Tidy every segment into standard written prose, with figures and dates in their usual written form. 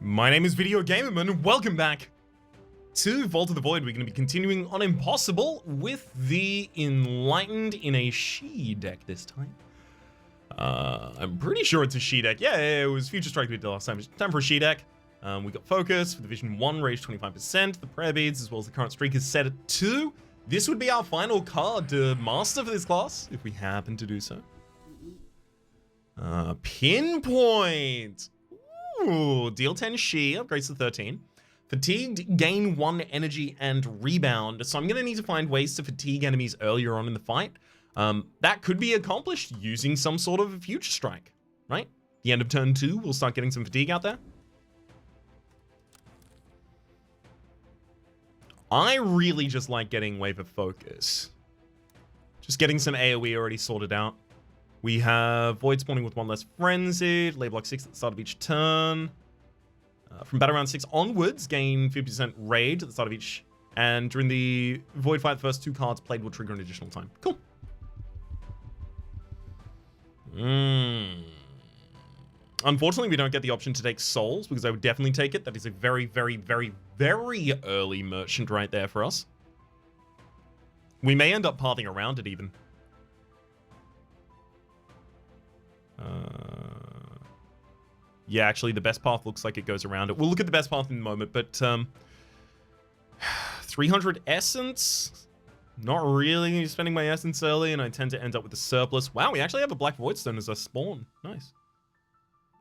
My name is Video Gamerman, and welcome back to Vault of the Void. We're going to be continuing on Impossible with the Enlightened in a She deck this time. I'm pretty sure it's a She deck. Yeah, it was Future Strike we did last time. It's time for a She deck. We got Focus for Division 1, Rage 25%. The Prayer Beads, as well as the current streak, is set at 2. This would be our final card to master for this class, if we happen to do so. Pinpoint! Ooh, deal 10 She, upgrades to 13. Fatigued, gain 1 energy and rebound. So I'm going to need to find ways to fatigue enemies earlier on in the fight. That could be accomplished using some sort of a Future Strike, right? The end of turn 2, we'll start getting some fatigue out there. I really just like getting Wave of Focus. Just getting some AoE already sorted out. We have Void spawning with 1 less Frenzied, label block 6 at the start of each turn. From battle round 6 onwards, gain 50% Rage at the start of each. And during the Void fight, the first 2 cards played will trigger an additional time. Cool. Unfortunately, we don't get the option to take Souls, because I would definitely take it. That is a very, very, very, very early merchant right there for us. We may end up pathing around it even. Yeah, actually, the best path looks like it goes around it. We'll look at the best path in a moment, but 300 Essence? Not really spending my Essence early, and I tend to end up with a surplus. Wow, we actually have a Black Voidstone as a spawn. Nice.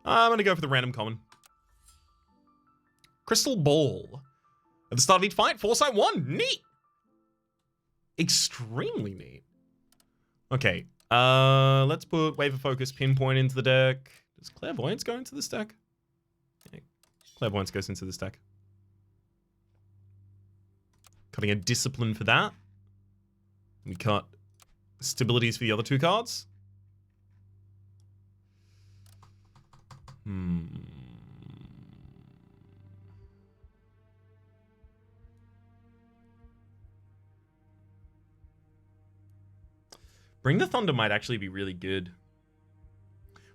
I'm going to go for the random common. Crystal Ball. At the start of each fight, Foresight 1. Neat! Extremely neat. Okay. Let's put Wave of Focus, Pinpoint into the deck. Does Clairvoyance go into this deck? Yeah, Clairvoyance goes into this deck. Cutting a Discipline for that. We cut Stabilities for the other 2 cards. Bring the Thunder might actually be really good.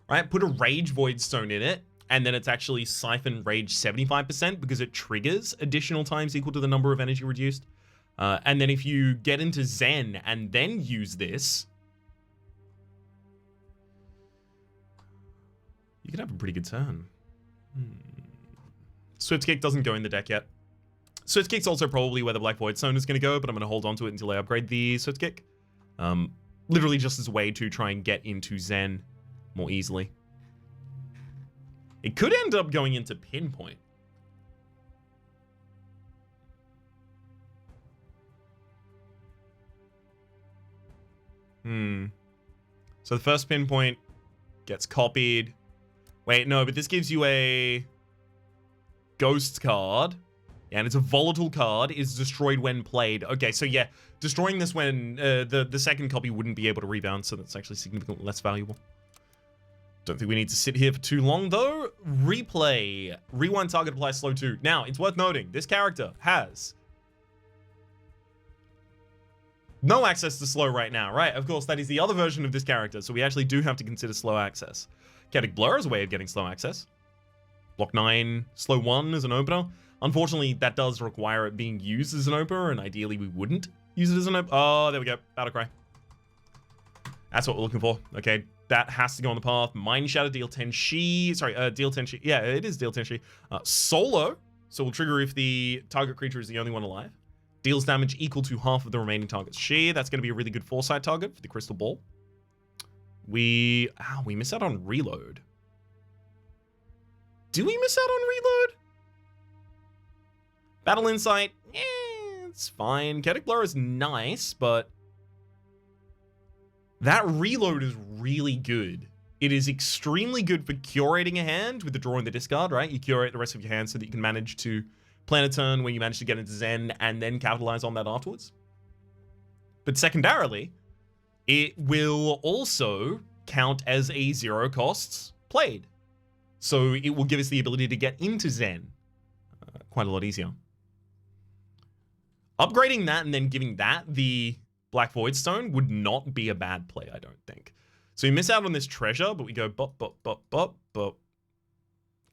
Right, put a Rage Voidstone in it, and then it's actually Siphon Rage 75% because it triggers additional times equal to the number of energy reduced. And then if you get into Zen and then use this, you could have a pretty good turn. Swift Kick doesn't go in the deck yet. Swift Kick's also probably where the Black Voidstone is going to go, but I'm going to hold on to it until I upgrade the Swift Kick. Literally just as a way to try and get into Zen more easily. It could end up going into Pinpoint. So the first Pinpoint gets copied. Wait, no, but this gives you a Ghost card. And it's a volatile card, is destroyed when played. Okay, so yeah, destroying this when the second copy wouldn't be able to rebound, so that's actually significantly less valuable. Don't think we need to sit here for too long, though. Replay. Rewind target applies slow 2. Now, it's worth noting, this character has no access to slow right now, right? Of course, that is the other version of this character, so we actually do have to consider slow access. Chaotic Blur is a way of getting slow access. Block 9, slow 1 as an opener. Unfortunately, that does require it being used as an opener, and ideally we wouldn't use it as an opener. Oh, there we go. Battle Cry. That's what we're looking for. Okay, that has to go on the path. Mind Shatter, deal 10 She. Sorry, deal 10 She. Yeah, it is deal 10 She. Solo, so will trigger if the target creature is the only one alive. Deals damage equal to half of the remaining target's She. That's going to be a really good Foresight target for the Crystal Ball. We miss out on Reload. Do we miss out on Reload? Battle Insight, it's fine. Chaotic Blur is nice, but that Reload is really good. It is extremely good for curating a hand with the draw and the discard, right? You curate the rest of your hand so that you can manage to plan a turn when you manage to get into Zen and then capitalize on that afterwards. But secondarily, it will also count as a 0 costs played. So it will give us the ability to get into Zen quite a lot easier. Upgrading that and then giving that the Black Voidstone would not be a bad play, I don't think. So we miss out on this treasure, but we go bop, bop, bop, bop, bop.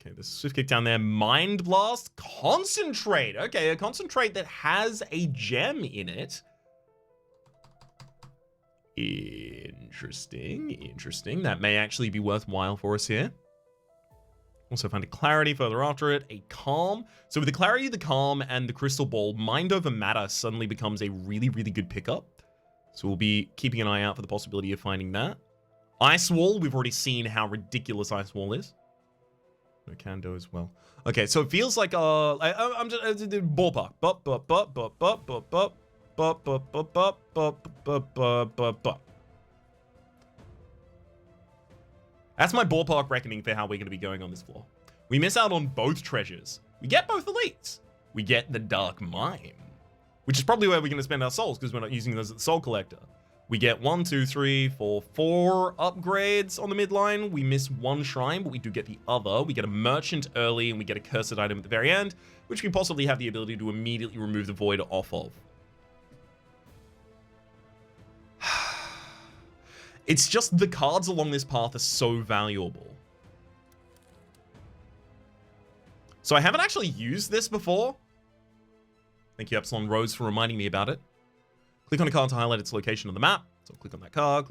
Okay, there's a Swift Kick down there. Mind Blast. Concentrate. Okay, a Concentrate that has a gem in it. Interesting. That may actually be worthwhile for us here. Also find a Clarity further after it. A Calm. So with the Clarity, the Calm, and the Crystal Ball, Mind over Matter suddenly becomes a really, really good pickup. So we'll be keeping an eye out for the possibility of finding that. Ice Wall. We've already seen how ridiculous Ice Wall is. No Kando as well. Okay, so it feels like I'm just ballpark. That's my ballpark reckoning for how we're going to be going on this floor. We miss out on both treasures. We get both elites. We get the Dark Mine, which is probably where we're going to spend our souls because we're not using those at the Soul Collector. We get 4 upgrades on the midline. We miss one shrine, but we do get the other. We get a merchant early, and we get a cursed item at the very end, which we possibly have the ability to immediately remove the void off of. It's just the cards along this path are so valuable. So I haven't actually used this before. Thank you, Epsilon Rose, for reminding me about it. Click on a card to highlight its location on the map. So click on that card,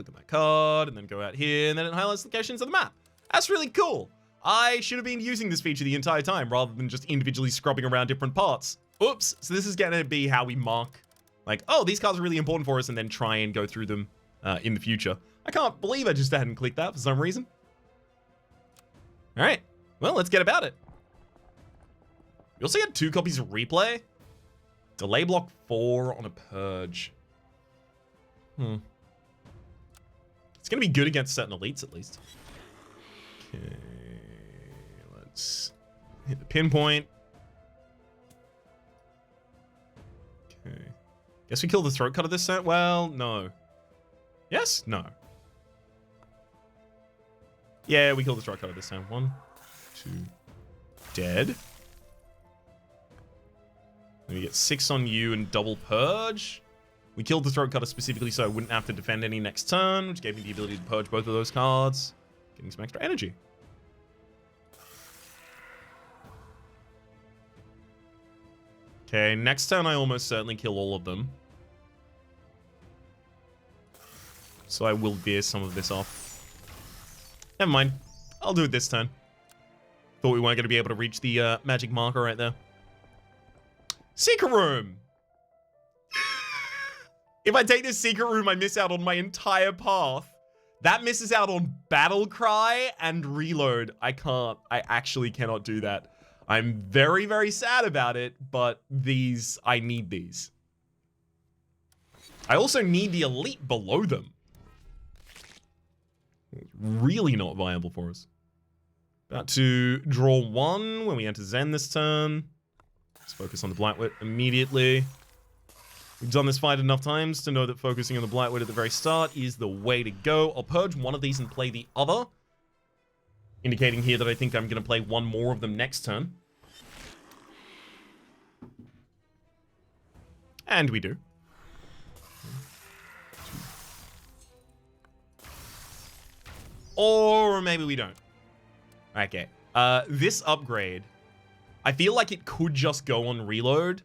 and then go out here, and then it highlights locations of the map. That's really cool. I should have been using this feature the entire time, rather than just individually scrubbing around different parts. Oops. So this is going to be how we mark, like, oh, these cards are really important for us, and then try and go through them in the future. I can't believe I just hadn't clicked that for some reason. All right. Well, let's get about it. We also get 2 copies of Replay. Delay block 4 on a Purge. It's going to be good against certain elites, at least. Okay, let's hit the pinpoint. Okay. Guess we kill the Throat Cutter this set? Well, no. Yes? No. Yeah, we kill the Throat Cutter this time. 1, 2, dead. Then we get 6 on you and double Purge. We killed the Throat Cutter specifically so I wouldn't have to defend any next turn, which gave me the ability to purge both of those cards. Getting some extra energy. Okay, next turn I almost certainly kill all of them. So I will veer some of this off. Never mind. I'll do it this turn. Thought we weren't going to be able to reach the magic marker right there. Secret Room! If I take this Secret Room, I miss out on my entire path. That misses out on Battle Cry and Reload. I can't. I actually cannot do that. I'm very, very sad about it, but these, I need these. I also need the elite below them. It's really not viable for us. About to draw 1 when we enter Zen this turn. Let's focus on the Blightwit immediately. We've done this fight enough times to know that focusing on the Blightwit at the very start is the way to go. I'll purge one of these and play the other. Indicating here that I think I'm going to play one more of them next turn. And we do. Or maybe we don't. Okay. This upgrade, I feel like it could just go on reload.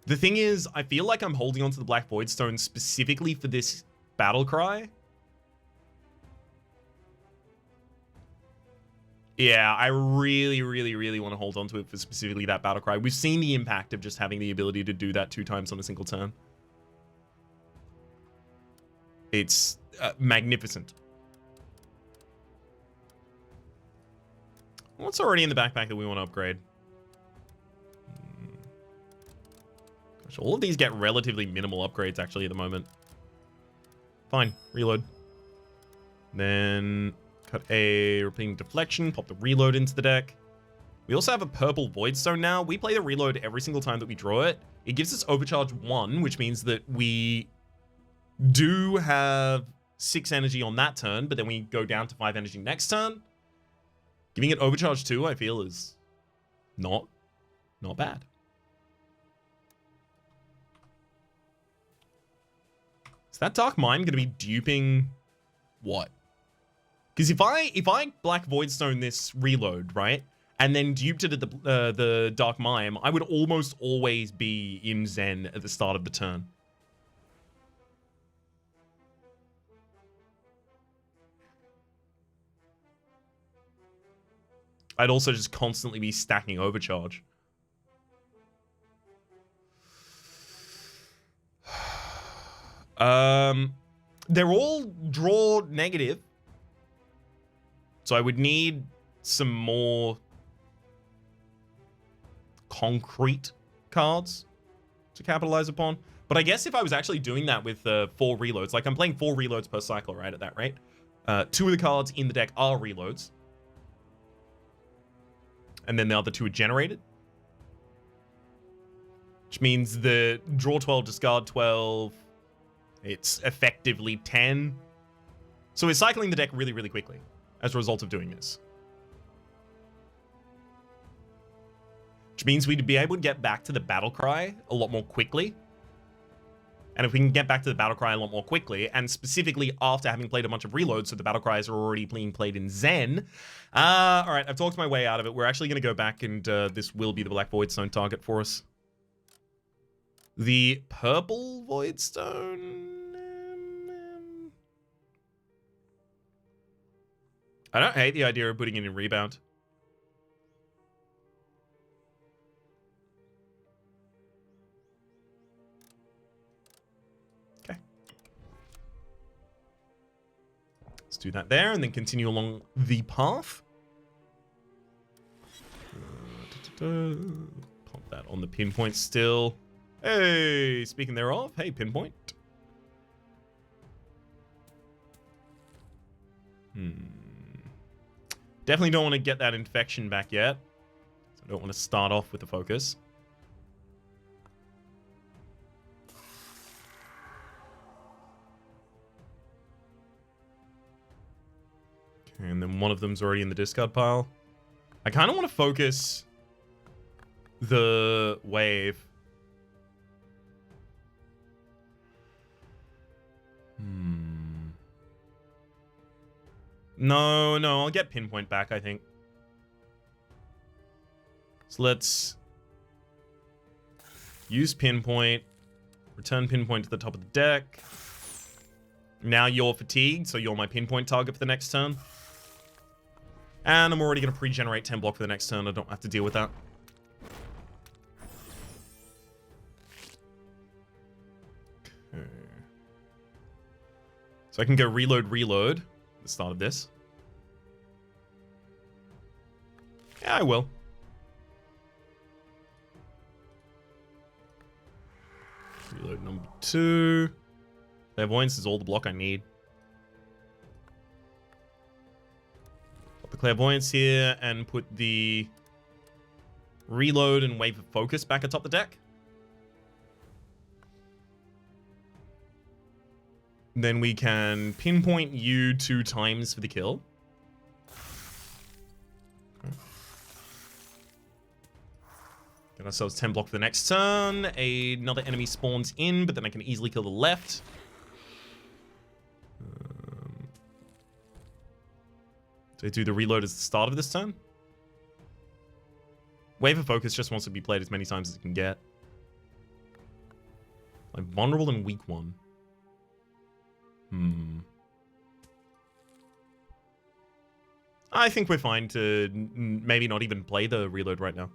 The thing is, I feel like I'm holding onto the Black Void Stone specifically for this Battle Cry. Yeah, I really, really, really want to hold onto it for specifically that Battle Cry. We've seen the impact of just having the ability to do that 2 times on a single turn. It's magnificent. What's already in the backpack that we want to upgrade? Gosh, all of these get relatively minimal upgrades actually at the moment. Fine, reload. Then cut a repeating deflection, pop the reload into the deck. We also have a purple void stone now. We play the reload every single time that we draw it. It gives us overcharge 1, which means that we do have 6 energy on that turn, but then we go down to 5 energy next turn. Giving it overcharge 2, I feel, is not bad. Is that Dark Mine going to be duping what? Because if I Black Voidstone this reload, right? and then duped it at the Dark Mime, I would almost always be in Zen at the start of the turn. I'd also just constantly be stacking Overcharge. They're all draw negative. So I would need some more concrete cards to capitalize upon. But I guess if I was actually doing that with 4 reloads, like I'm playing 4 reloads per cycle, right, at that rate, 2 of the cards in the deck are reloads. And then the other 2 are generated. Which means the draw 12, discard 12, it's effectively 10. So we're cycling the deck really, really quickly as a result of doing this. Which means we'd be able to get back to the battle cry a lot more quickly. And if we can get back to the battle cry a lot more quickly, and specifically after having played a bunch of reloads, so the battle cries are already being played in Zen. All right, I've talked my way out of it. We're actually going to go back, and this will be the Black Voidstone target for us. The purple Voidstone. I don't hate the idea of putting it in rebound. Okay. Let's do that there and then continue along the path. Pop that on the pinpoint still. Hey, speaking thereof, hey, pinpoint. Definitely don't want to get that infection back yet. So I don't want to start off with the focus. Okay, and then one of them's already in the discard pile. I kind of want to focus the wave. No, I'll get pinpoint back, I think. So let's use pinpoint, return pinpoint to the top of the deck. Now you're fatigued, so you're my pinpoint target for the next turn. And I'm already going to pre-generate 10 block for the next turn. I don't have to deal with that. Okay. So I can go reload. The start of this. Yeah, I will. Reload number 2. Clairvoyance is all the block I need. Put the Clairvoyance here and put the reload and Wave of Focus back atop the deck. Then we can pinpoint you 2 times for the kill. Okay. Get ourselves 10 block for the next turn. Another enemy spawns in, but then I can easily kill the left. Do I do the reload as the start of this turn? Wave of Focus just wants to be played as many times as it can get. I'm vulnerable in week 1. I think we're fine to maybe not even play the reload right now.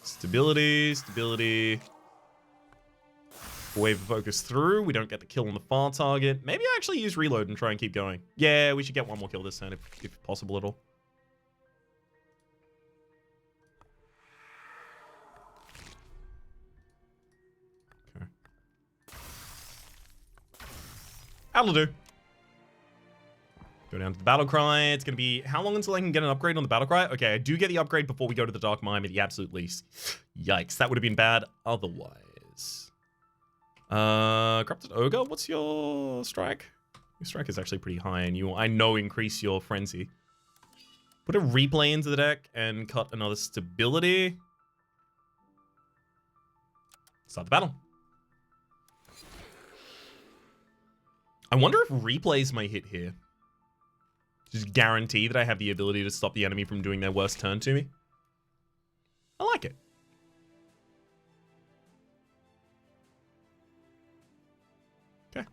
Stability. Wave of Focus through. We don't get the kill on the far target. Maybe I actually use reload and try and keep going. Yeah, we should get 1 more kill this turn if possible at all. Okay. That'll do. Go down to the battle cry. It's going to be how long until I can get an upgrade on the battle cry? Okay, I do get the upgrade before we go to the Dark Mime at the absolute least. Yikes, that would have been bad otherwise. Corrupted Ogre, what's your strike? Your strike is actually pretty high, and I know increase your frenzy. Put a replay into the deck and cut another stability. Start the battle. I wonder if replays my hit here. Just guarantee that I have the ability to stop the enemy from doing their worst turn to me. I like it. Okay.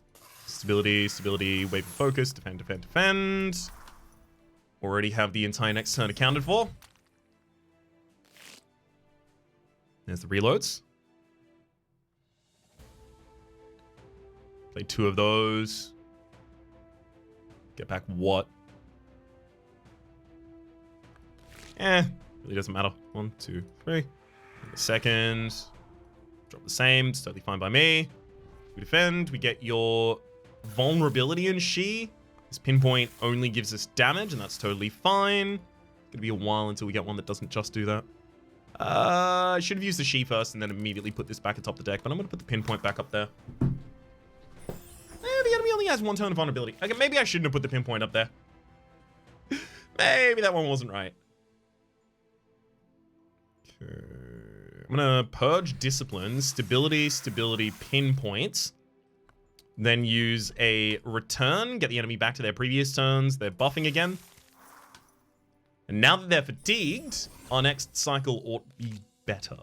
Stability, stability, wave of focus, defend, defend, defend. Already have the entire next turn accounted for. There's the reloads. Play 2 of those. Get back what? Really doesn't matter. 1, 2, 3. Second. Drop the same. It's totally fine by me. We defend. We get your vulnerability in She. This pinpoint only gives us damage, and that's totally fine. It's gonna be a while until we get one that doesn't just do that. I should have used the She first and then immediately put this back atop the deck, but I'm gonna put the pinpoint back up there. The enemy only has 1 turn of vulnerability. Okay, maybe I shouldn't have put the pinpoint up there. Maybe that one wasn't right. Okay. I'm gonna purge discipline, stability, stability, pinpoints. Then use a return, get the enemy back to their previous turns. They're buffing again. And now that they're fatigued, our next cycle ought to be better.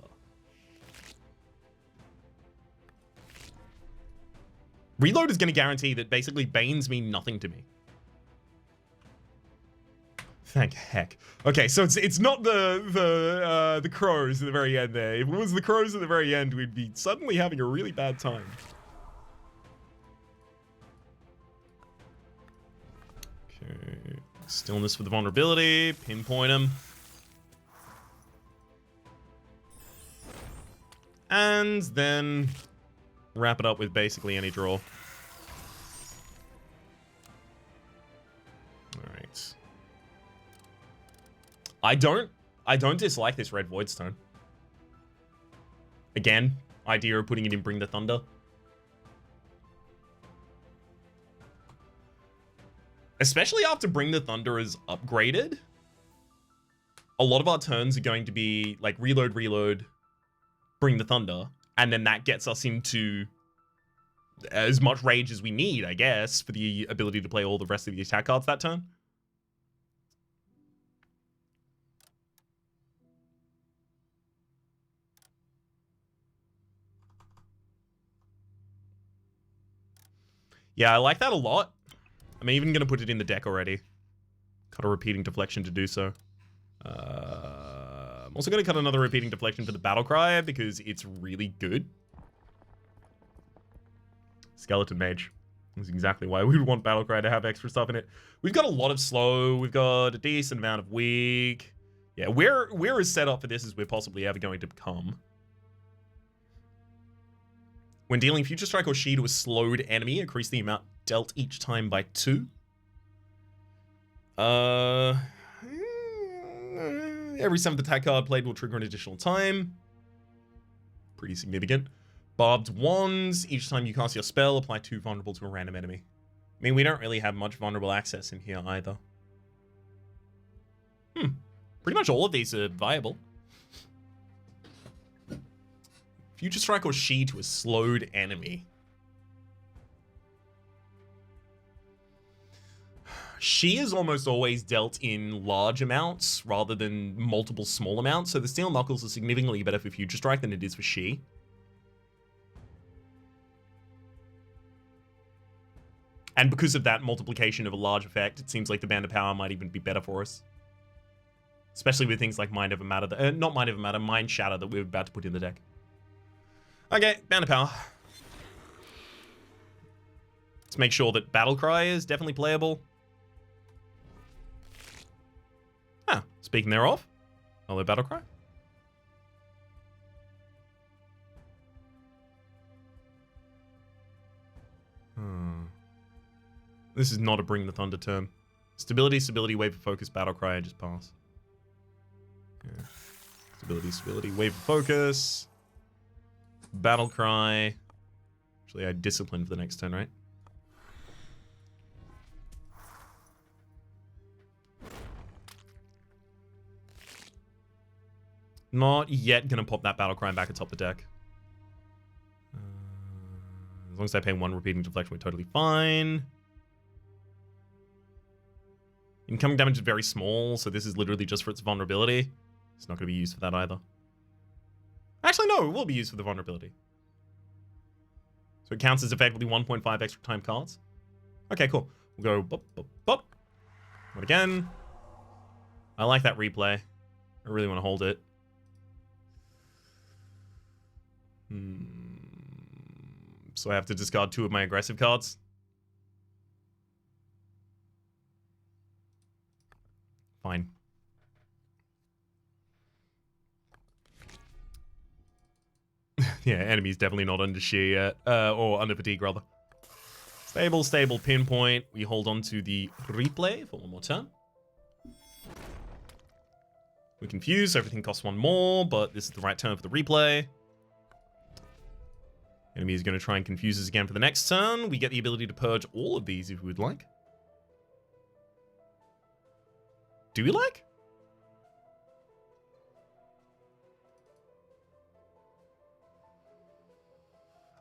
Reload is going to guarantee that basically Banes mean nothing to me. Thank heck. Okay, so it's not the crows at the very end there. If it was the crows at the very end, we'd be suddenly having a really bad time. Okay, stillness for the vulnerability. Pinpoint him. And then wrap it up with basically any draw. Alright. I don't dislike this red Voidstone. Again, idea of putting it in Bring the Thunder. Especially after Bring the Thunder is upgraded. A lot of our turns are going to be like reload, reload, Bring the Thunder. And then that gets us into as much rage as we need, I guess, for the ability to play all the rest of the attack cards that turn. Yeah, I like that a lot. I'm even going to put it in the deck already. Cut a repeating deflection to do so. I'm also going to cut another repeating deflection for the Battlecry because it's really good. Skeleton Mage. That's exactly why we would want Battlecry to have extra stuff in it. We've got a lot of slow. We've got a decent amount of weak. Yeah, we're as set up for this as we're possibly ever going to become. When dealing Future Strike or She to a slowed enemy, increase the amount dealt each time by 2. Every 7th attack card played will trigger an additional time. Pretty significant. Barbed Wands. Each time you cast your spell, apply 2 vulnerable to a random enemy. I mean, we don't really have much vulnerable access in here either. Pretty much all of these are viable. Future Strike or She to a slowed enemy. She is almost always dealt in large amounts rather than multiple small amounts, so the Steel Knuckles are significantly better for Future Strike than it is for She. And because of that multiplication of a large effect, it seems like the Band of Power might even be better for us. Especially with things like Mind Over Matter, not Mind Over Matter, Mind Shatter that we're about to put in the deck. Okay, Band of Power. Let's make sure that Battlecry is definitely playable. Ah, speaking thereof, hello Battlecry. This is not a Bring the Thunder turn. Stability, stability, wave of focus, Battlecry, and just pass. Yeah. Stability, stability, wave of focus. Battlecry. Actually, I discipline for the next turn, right? Not yet gonna pop that Battlecry back atop the deck. As long as I pay 1 repeating deflection, we're totally fine. Incoming damage is very small, so this is literally just for its vulnerability. It's not gonna be used for that either. Actually, no, it will be used for the vulnerability. So it counts as effectively 1.5 extra time cards. Okay, cool. We'll go bop, bop, bop. What again? I like that replay. I really want to hold it. So I have to discard 2 of my aggressive cards. Fine. Yeah, enemy's definitely not under shear yet. Or under fatigue, rather. Stable, stable, pinpoint. We hold on to the replay for one more turn. We confuse, so everything costs 1 more, but this is the right turn for the replay. Enemy is going to try and confuse us again for the next turn. We get the ability to purge all of these if we would like. Do we like?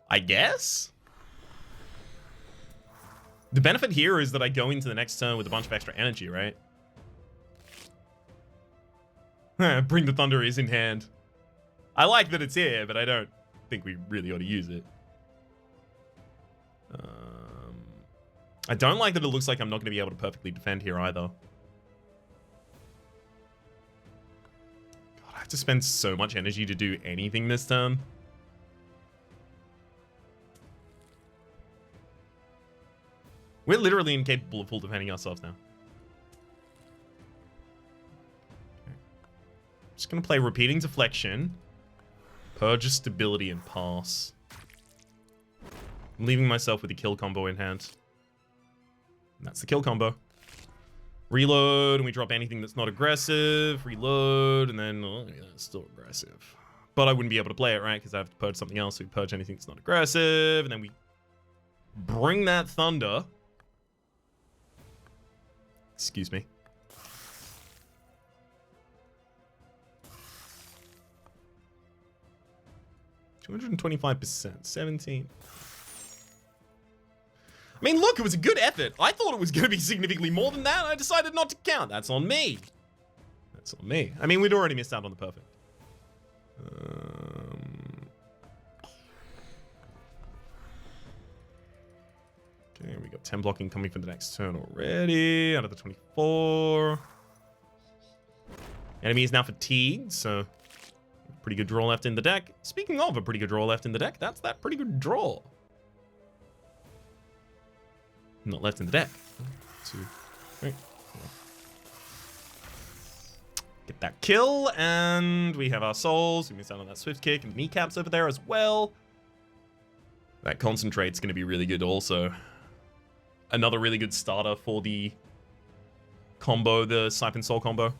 I guess? The benefit here is that I go into the next turn with a bunch of extra energy, right? Bring the Thunder is in hand. I like that it's here, but I don't think we really ought to use it. I don't like that it looks like I'm not going to be able to perfectly defend here either. God, I have to spend so much energy to do anything this turn. We're literally incapable of full defending ourselves now. Okay. Just going to play Repeating Deflection, Purge Stability, and Pass. I'm leaving myself with a kill combo in hand. And that's the kill combo. Reload, and we drop anything that's not aggressive. Reload, and then, oh, yeah, it's still aggressive. But I wouldn't be able to play it, right? Because I have to purge something else. So we purge anything that's not aggressive. And then we bring that Thunder. Excuse me. %, 17. I mean, look, it was a good effort. I thought it was going to be significantly more than that. I decided not to count. That's on me. That's on me. I mean, we'd already missed out on the perfect. Okay, we got 10 blocking coming for the next turn already. Out of the 24. Enemy is now fatigued, so pretty good draw left in the deck. Speaking of a pretty good draw left in the deck, that's that pretty good draw. Not left in the deck. 2, 3, 4. Get that kill, and we have our souls. We miss out on that swift kick, and kneecaps over there as well. That concentrate's going to be really good also. Another really good starter for the combo, the Siphon Soul combo.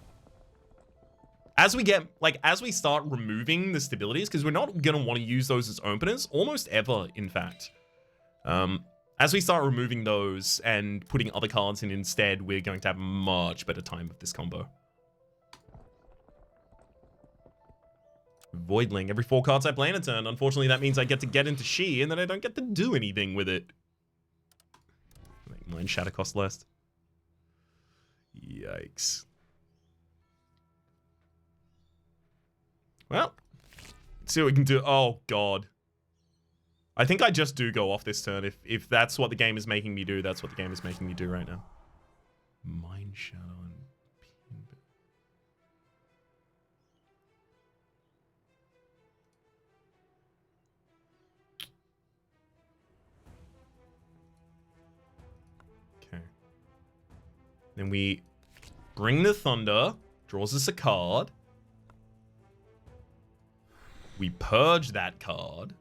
As we get, like, as we start removing the stabilities, because we're not going to want to use those as openers, almost ever, in fact. As we start removing those and putting other cards in instead, we're going to have a much better time with this combo. Voidling. Every 4 cards I play in a turn. Unfortunately, that means I get to get into She, and then I don't get to do anything with it. Make mine Shatter cost less. Yikes. Well, let's see what we can do. Oh, God. I think I just do go off this turn. If that's what the game is making me do, that's what the game is making me do right now. Mind Shadow and Pin. Okay. Then we bring the Thunder, draws us a card. We purge that card.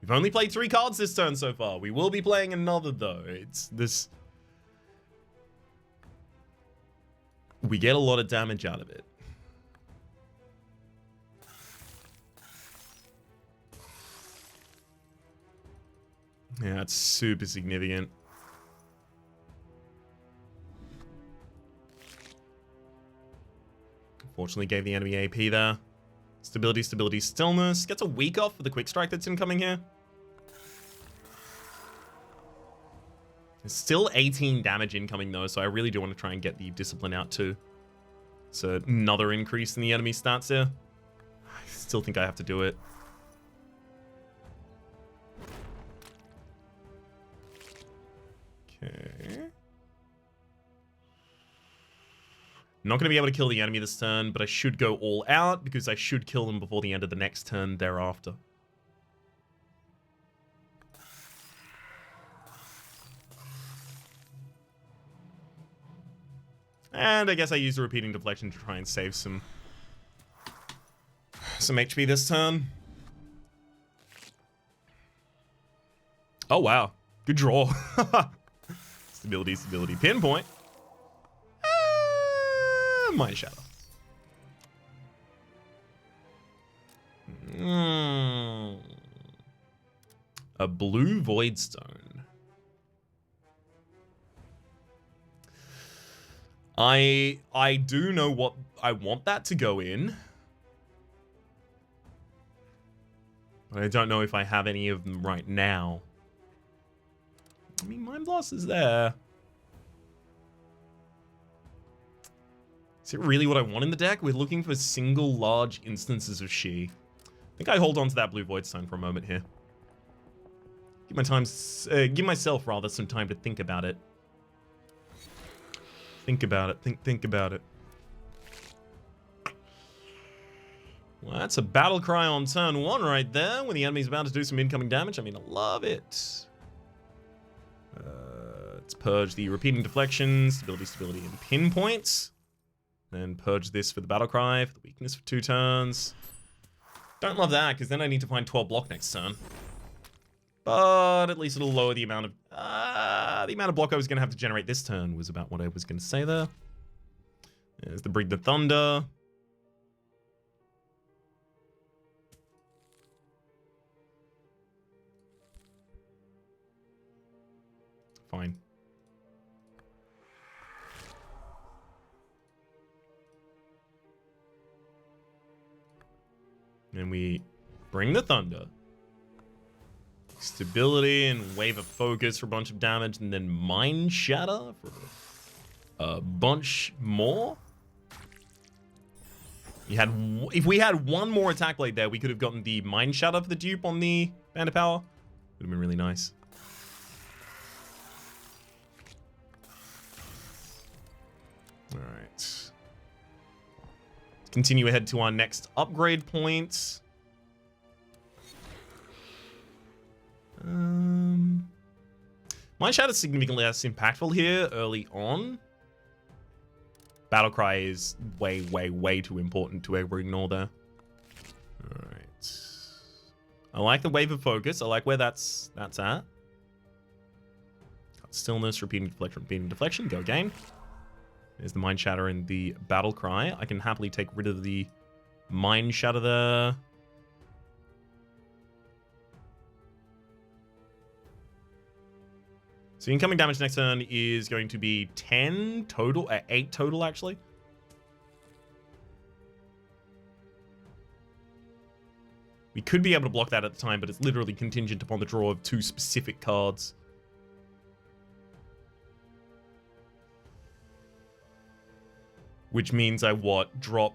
We've only played 3 cards this turn so far. We will be playing another, though. It's this... We get a lot of damage out of it. Yeah, it's super significant. Unfortunately, gave the enemy AP there. Stability, stability, stillness. Gets a weak off for the quick strike that's incoming here. There's still 18 damage incoming though, so I really do want to try and get the discipline out too. So another increase in the enemy stats here. I still think I have to do it. Not going to be able to kill the enemy this turn, but I should go all out because I should kill them before the end of the next turn thereafter. And I guess I use the repeating deflection to try and save some HP this turn. Oh, wow. Good draw. Stability, stability. Pinpoint. Mind Shadow. A blue Void Stone. I do know what I want that to go in. But I don't know if I have any of them right now. I mean, Mind Blast is there. Is it really what I want in the deck? We're looking for single large instances of She. I think I hold on to that blue Void Stone for a moment here. Give myself rather some time to think about it. Think about it. Think about it. Well, that's a battle cry on turn 1 right there, when the enemy's about to do some incoming damage. I mean, I love it. Let's purge the repeating deflections, stability, stability, and pinpoints. Then purge this for the battle cry, for the weakness for 2 turns. Don't love that, because then I need to find 12 block next turn. But at least it'll lower the amount of block I was going to have to generate this turn, was about what I was going to say there. There's the Bring the Thunder. Fine. And we Bring the Thunder. Stability and Wave of Focus for a bunch of damage, and then Mind Shatter for a bunch more. If we had one more attack blade there, we could have gotten the Mind Shatter for the dupe on the Band of Power. Would have been really nice. Alright. Continue ahead to our next upgrade point. Mind Shatter is significantly less impactful here early on. Battlecry is way, way, way too important to ever ignore there. Alright. I like the Wave of Focus. I like where that's at. Got Stillness, repeating deflection, go again. There's the Mind Shatter and the Battlecry. I can happily take rid of the Mind Shatter there. So incoming damage next turn is going to be 10 total, 8 total actually. We could be able to block that at the time, but it's literally contingent upon the draw of 2 specific cards. Which means I drop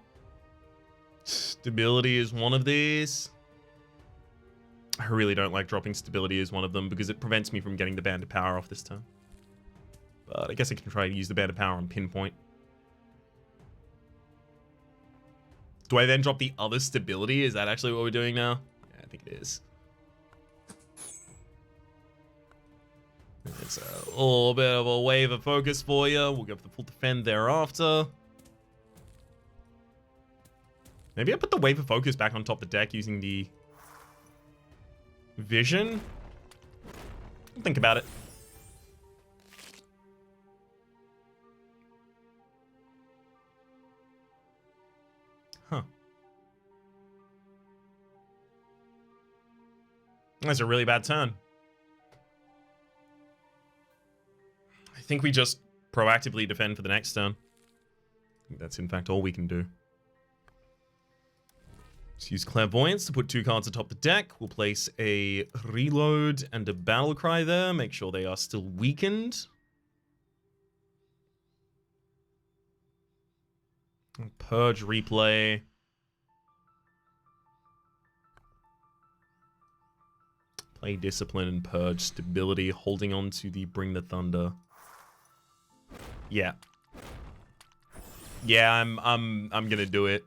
Stability is one of these. I really don't like dropping Stability as one of them because it prevents me from getting the Band of Power off this turn. But I guess I can try to use the Band of Power on Pinpoint. Do I then drop the other Stability? Is that actually what we're doing now? Yeah, I think it is. It's a little bit of a Wave of Focus for you. We'll go for the full defend thereafter. Maybe I put the Wave of Focus back on top of the deck using the Vision. I'll think about it. Huh. That's a really bad turn. I think we just proactively defend for the next turn. I think that's in fact all we can do. Let's use Clairvoyance to put 2 cards atop the deck. We'll place a Reload and a Battlecry there. Make sure they are still weakened. Purge, Replay. Play Discipline and Purge Stability, holding on to the Bring the Thunder. Yeah. Yeah, I'm gonna do it.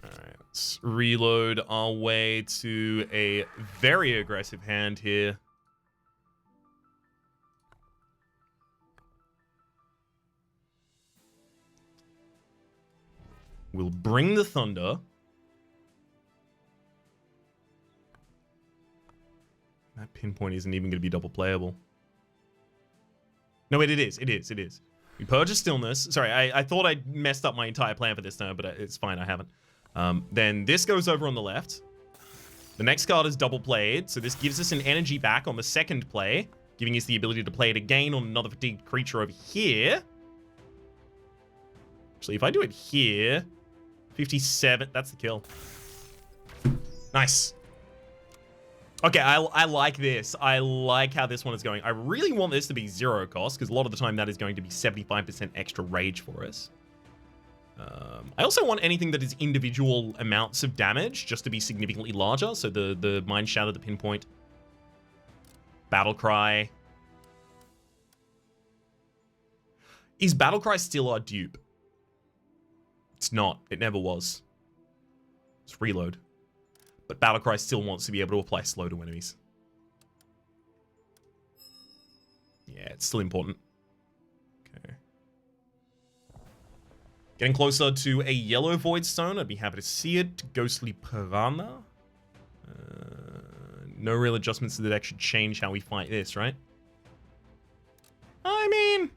Alright, let's reload our way to a very aggressive hand here. We'll bring the thunder. That pinpoint isn't even going to be double playable. No, wait, it is. It is. It is. We purge a stillness. Sorry, I thought I messed up my entire plan for this turn, but it's fine. I haven't. Then this goes over on the left. The next card is double played, so this gives us an energy back on the second play, giving us the ability to play it again on another fatigued creature over here. Actually, if I do it here, 57, that's the kill. Nice. Okay, I like this. I like how this one is going. I really want this to be 0 cost, because a lot of the time that is going to be 75% extra rage for us. I also want anything that is individual amounts of damage just to be significantly larger. So the Mind Shatter, the Pinpoint, Battle Cry. Is Battle Cry still our dupe? It's not. It never was. Let's reload. But Battlecry still wants to be able to apply slow to enemies. Yeah, it's still important. Okay. Getting closer to a yellow Void Stone. I'd be happy to see it. Ghostly Piranha. No real adjustments to the deck should change how we fight this, right? I mean...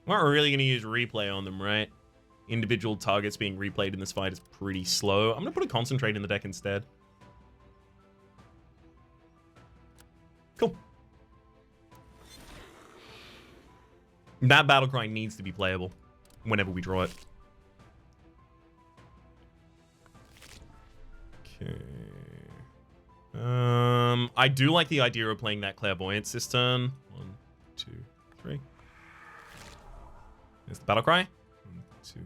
we're not really going to use replay on them, right? Individual targets being replayed in this fight is pretty slow. I'm going to put a Concentrate in the deck instead. Cool. That Battlecry needs to be playable whenever we draw it. Okay. I do like the idea of playing that Clairvoyance this turn. 1, 2, 3. There's the Battlecry. 1, 2,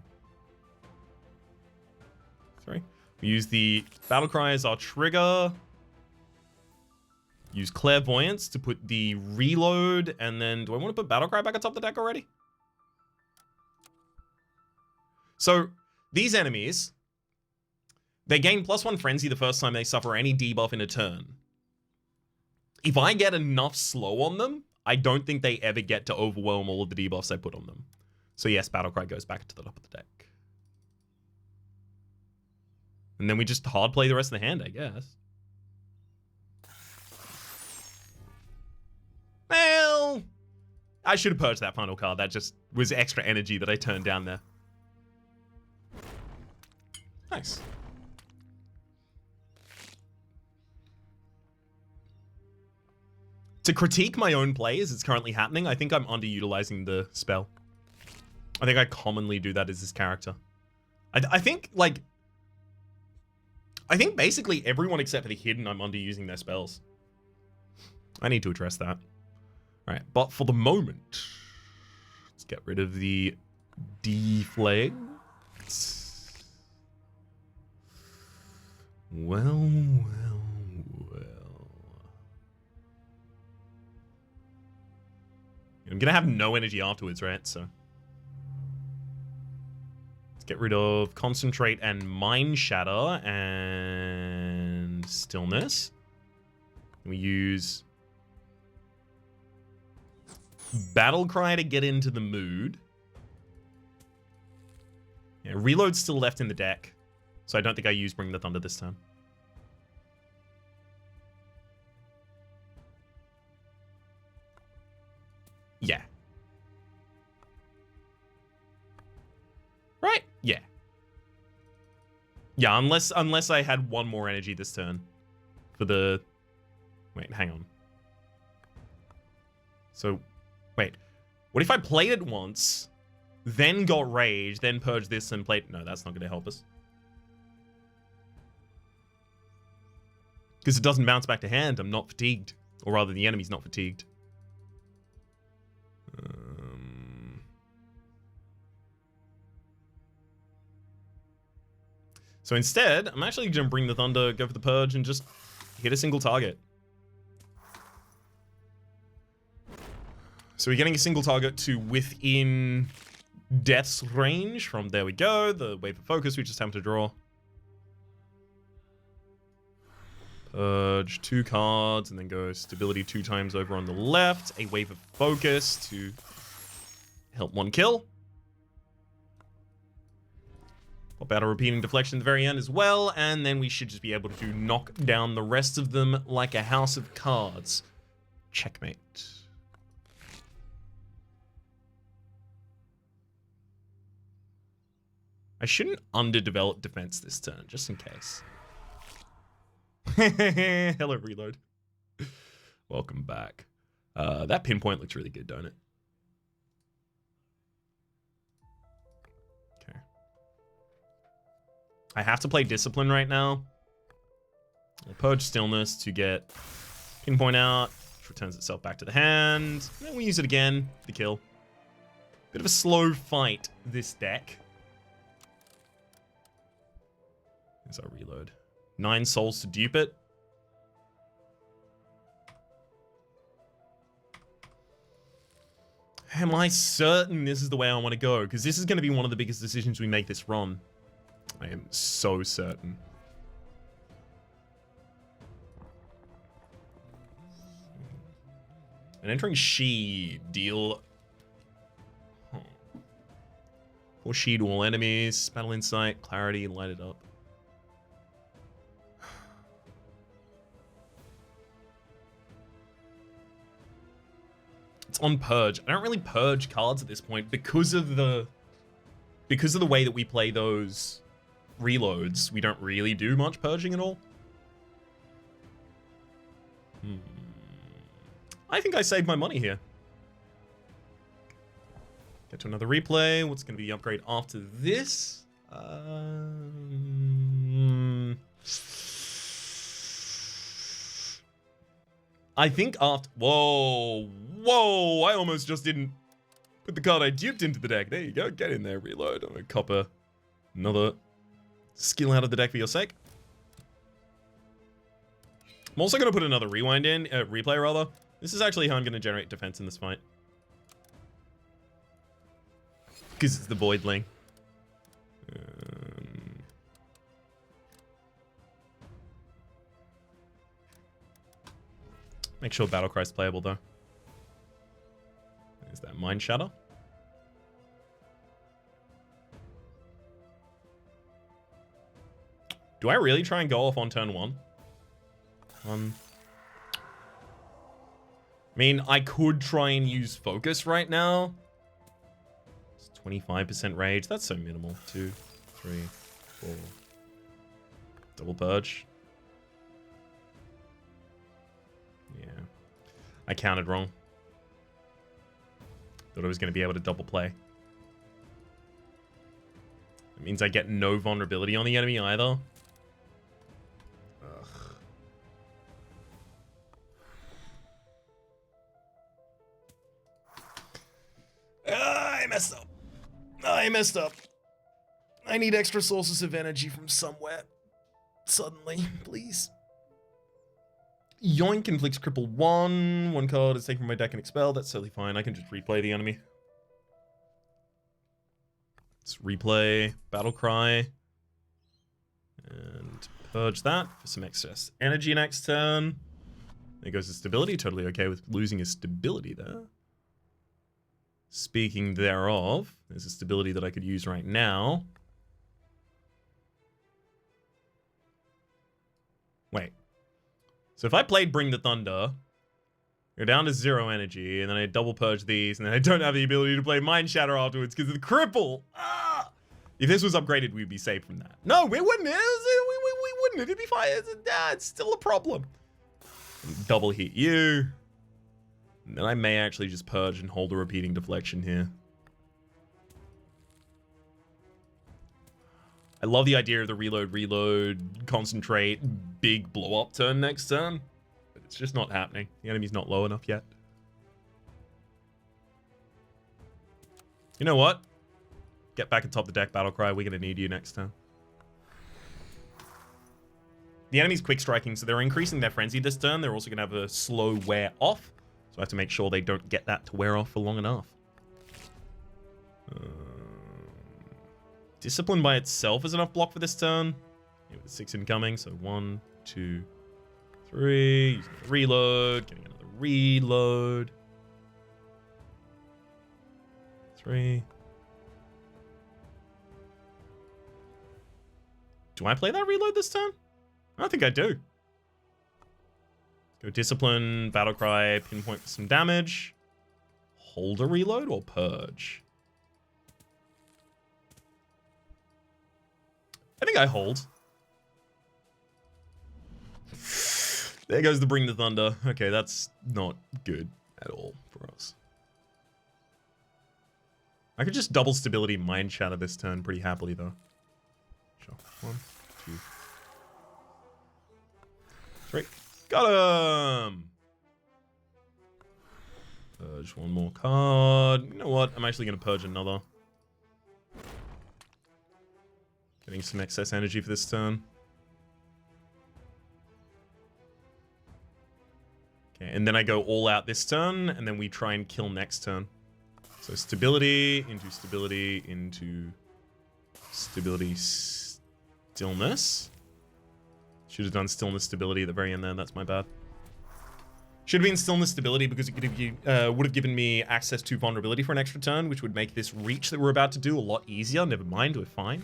3. We use the Battlecry as our trigger. Use Clairvoyance to put the reload, and then do I want to put Battlecry back atop the deck already? So these enemies, they gain +1 Frenzy the first time they suffer any debuff in a turn. If I get enough slow on them, I don't think they ever get to overwhelm all of the debuffs I put on them. So yes, Battlecry goes back to the top of the deck. And then we just hard play the rest of the hand, I guess. Well, I should have purged that final card. That just was extra energy that I turned down there. Nice. To critique my own play as it's currently happening, I think I'm underutilizing the spell. I think I commonly do that as this character. I think, like... I think basically everyone except for the hidden, I'm underusing their spells. I need to address that. Alright, but for the moment, let's get rid of the deflags. Well. I'm gonna have no energy afterwards, right? So let's get rid of Concentrate and Mind Shatter and Stillness. We use Battlecry to get into the mood. Yeah, Reload's still left in the deck, so I don't think I use Bring the Thunder this time. Yeah. Right? Yeah. Yeah, unless I had one more energy this turn for the... Wait, hang on. So, wait. What if I played it once, then got Rage, then purged this and played... No, that's not going to help us. Because it doesn't bounce back to hand. I'm not fatigued. Or rather, the enemy's not fatigued. So instead, I'm actually going to bring the Thunder, go for the Purge, and just hit a single target. So we're getting a single target to within death's range. From there we go. The wave of focus we just have to draw. Purge 2 cards and then go stability 2 times over on the left. A wave of focus to help 1 kill. Pop out a repeating deflection at the very end as well. And then we should just be able to knock down the rest of them like a house of cards. Checkmate. I shouldn't underdevelop defense this turn, just in case. Hello, reload. Welcome back. That pinpoint looks really good, don't it? Okay. I have to play Discipline right now. I'll purge Stillness to get pinpoint out, which returns itself back to the hand. And then we use it again to kill. Bit of a slow fight, this deck. Here's our reload. 9 souls to dupe it. Am I certain this is the way I want to go? Because this is going to be one of the biggest decisions we make this run. I am so certain. And entering She, deal... Or She to all enemies, battle insight, clarity, light it up. It's on purge. I don't really purge cards at this point because of the way that we play those reloads. We don't really do much purging at all. I think I saved my money here. Get to another replay. What's going to be the upgrade after this? I think after... Whoa. Whoa. I almost just didn't put the card I duped into the deck. There you go. Get in there. Reload. I'm going to copper another skill out of the deck for your sake. I'm also going to put another rewind in. Replay, rather. This is actually how I'm going to generate defense in this fight. Because it's the Voidling. Make sure Battlecry is playable, though. There's that Mind Shatter. Do I really try and go off on turn 1? I mean, I could try and use Focus right now. It's 25% rage. That's so minimal. 2, 3, 4. Double Purge. Yeah. I counted wrong. Thought I was going to be able to double play. It means I get no vulnerability on the enemy either. Ugh. I messed up. I messed up. I need extra sources of energy from somewhere. Suddenly, please. Yoink inflicts cripple 1. 1 card is taken from my deck and expelled. That's totally fine. I can just replay the enemy. Let's replay Battlecry. And purge that for some excess energy next turn. There goes his stability. Totally okay with losing his stability there. Speaking thereof, there's a stability that I could use right now. Wait. So if I played Bring the Thunder, go down to 0 energy, and then I double purge these, and then I don't have the ability to play Mind Shatter afterwards because of the cripple. Ah! If this was upgraded, we'd be safe from that. No, we wouldn't. We wouldn't. It'd be fine. It's still a problem. Double hit you. And then I may actually just purge and hold a repeating deflection here. I love the idea of the reload, concentrate, big blow-up turn next turn. But it's just not happening. The enemy's not low enough yet. You know what? Get back atop the deck, Battlecry. We're going to need you next turn. The enemy's quick striking, so they're increasing their frenzy this turn. They're also going to have a slow wear off. So I have to make sure they don't get that to wear off for long enough. Discipline by itself is enough block for this turn. Yeah, with 6 incoming, so 1, 2, 3. Using a reload, getting another reload. 3. Do I play that reload this turn? I don't think I do. Go Discipline, Battlecry, Pinpoint for some damage. Hold a reload or Purge? I think I hold. There goes the Bring the Thunder. Okay, that's not good at all for us. I could just double stability Mind Shatter this turn pretty happily, though. Sure. 1, 2, 3. Got him! Purge one more card. You know what? I'm actually going to purge another. Getting some excess energy for this turn. Okay, and then I go all out this turn, and then we try and kill next turn. So stability, into stability, into stability, stillness. Should have done stillness stability at the very end there. That's my bad. Should have been stillness stability because it could have, would have given me access to vulnerability for an extra turn, which would make this reach that we're about to do a lot easier. Never mind, we're fine.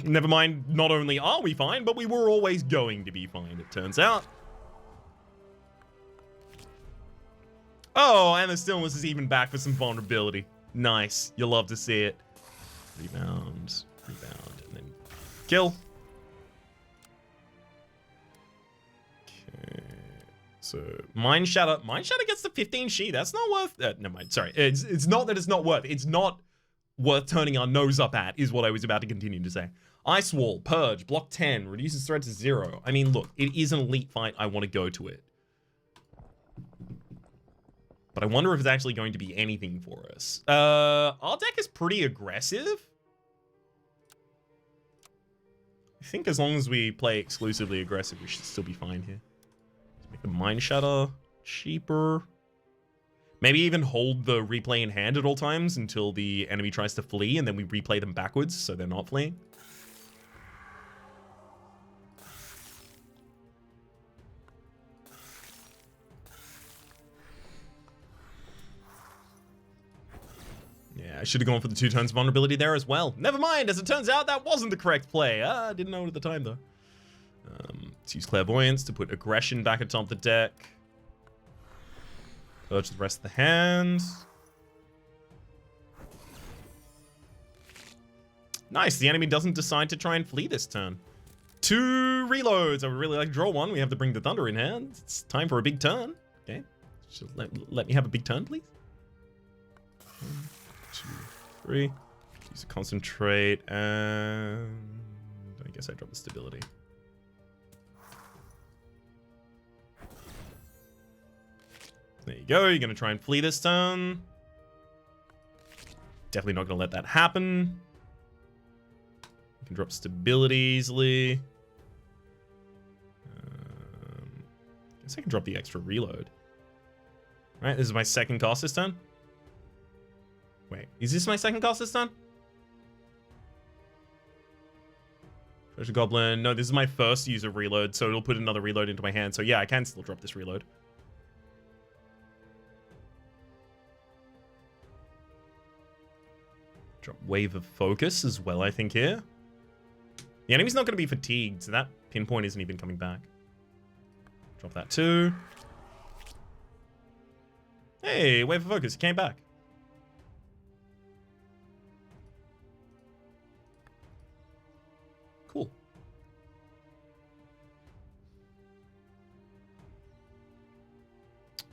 Never mind, not only are we fine, but we were always going to be fine, it turns out. Oh, and the stillness is even back for some vulnerability. Nice. You'll love to see it. Rebound, rebound, and then kill. Okay. So, Mind Shatter. Mind Shatter gets the 15 She. That's not worth... never mind. Sorry. It's not that it's not worth... It's not worth turning our nose up at, is what I was about to continue to say. Ice Wall. Purge. Block 10. Reduces threat to 0. I mean, look. It is an elite fight. I want to go to it. But I wonder if it's actually going to be anything for us. Our deck is pretty aggressive. I think as long as we play exclusively aggressive, we should still be fine here. Let's make the Mind Shatter cheaper. Maybe even hold the replay in hand at all times until the enemy tries to flee, and then we replay them backwards so they're not fleeing. Yeah, I should have gone for the 2 turns vulnerability there as well. Never mind, as it turns out, that wasn't the correct play. I didn't know it at the time, though. Let's use Clairvoyance to put aggression back atop the deck. Purge the rest of the hand. Nice, the enemy doesn't decide to try and flee this turn. 2 reloads. I would really like to draw one. We have to Bring the Thunder in hand. It's time for a big turn. Okay, just let me have a big turn, please. 1, 2, 3. Use a Concentrate, and I guess I drop the stability. There you go. You're going to try and flee this turn. Definitely not going to let that happen. You can drop stability easily. Guess I can drop the extra reload. Right, this is my second cost this turn. Wait, is this my second cost this turn? Treasure Goblin. No, this is my first use of reload, so it'll put another reload into my hand. So yeah, I can still drop this reload. Drop Wave of Focus as well, I think, here. The enemy's not going to be fatigued, so that pinpoint isn't even coming back. Drop that too. Hey, Wave of Focus, it came back. Cool.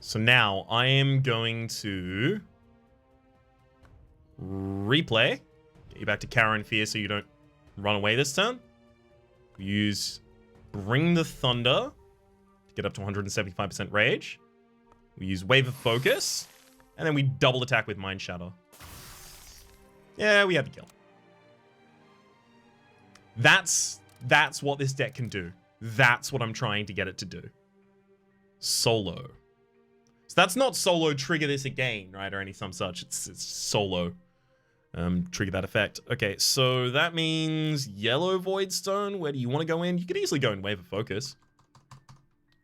So now I am going to replay. Get you back to Karen Fear so you don't run away this turn. We use Bring the Thunder to get up to 175% rage. We use Wave of Focus. And then we double attack with Mind Shatter. Yeah, we had the kill. That's what this deck can do. That's what I'm trying to get it to do. Solo. So that's not solo trigger this again, right? Or any some such. It's solo trigger that effect. Okay, so that means yellow void stone. Where do you want to go in? You could easily go in wave of focus.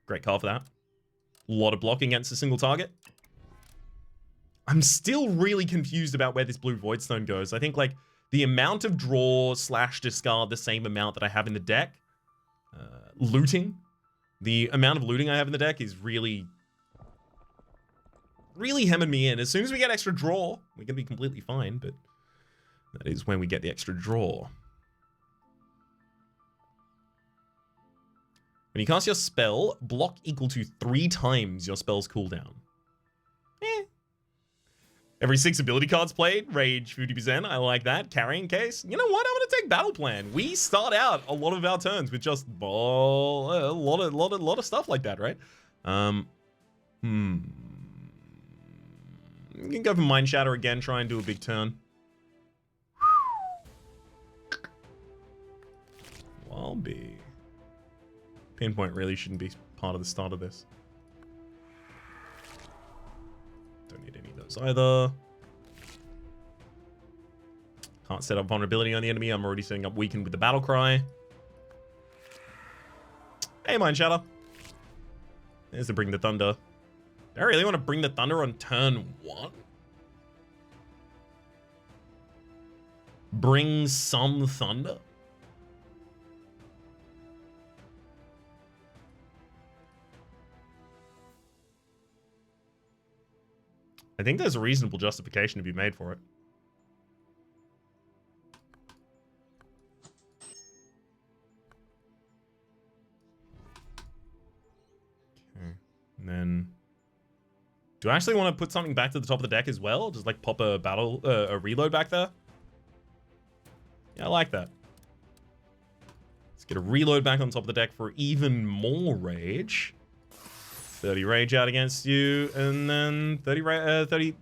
Great card for that. A lot of blocking against a single target. I'm still really confused about where this blue void stone goes. I think like the amount of draw / discard the same amount that I have in the deck. Looting. The amount of looting I have in the deck is really hemming me in. As soon as we get extra draw, we're going to be completely fine, but that is when we get the extra draw. When you cast your spell, block equal to 3 times your spell's cooldown. Every 6 ability cards played, rage 50%. I like that. Carrying case. You know what? I'm going to take battle plan. We start out a lot of our turns with just a lot of stuff like that, right? You can go for Mind Shatter again, try and do a big turn. Well, B. Pinpoint really shouldn't be part of the start of this. Don't need any of those either. Can't set up vulnerability on the enemy. I'm already setting up weakened with the battle cry. Hey, Mind Shatter. There's the Bring the Thunder. Do I really want to Bring the Thunder on turn 1? Bring some thunder? I think there's a reasonable justification to be made for it. Okay. And then... do I actually want to put something back to the top of the deck as well? Just like pop a reload back there? Yeah, I like that. Let's get a reload back on top of the deck for even more rage. 30 rage out against you, and then 30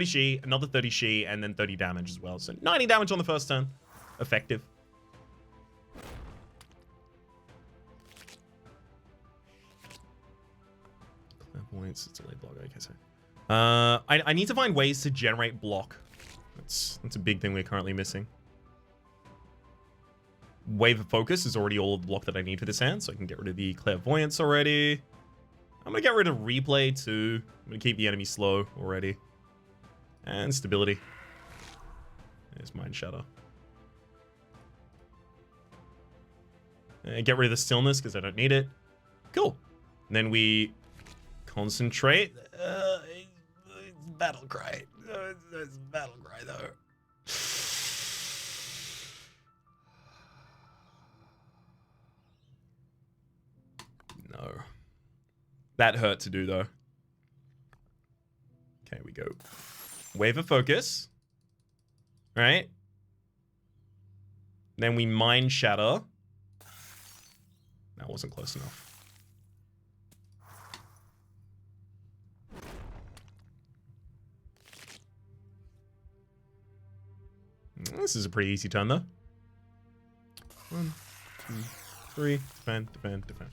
she, another 30 she, and then 30 damage as well. So 90 damage on the first turn. Effective. Clairvoyance, it's a late block. Okay, so I need to find ways to generate block. That's a big thing we're currently missing. Wave of Focus is already all of the block that I need for this hand, so I can get rid of the Clairvoyance already. I'm going to get rid of Replay too. I'm going to keep the enemy slow already. And Stability. There's Mind Shatter. And get rid of the Stillness because I don't need it. Cool. And then we concentrate. Battle Cry. There's Battle Cry though. No. That hurt to do, though. Okay, we go. Wave of Focus. Right? Then we Mind Shatter. That wasn't close enough. This is a pretty easy turn, though. 1, 2, 3. Defend, defend, defend.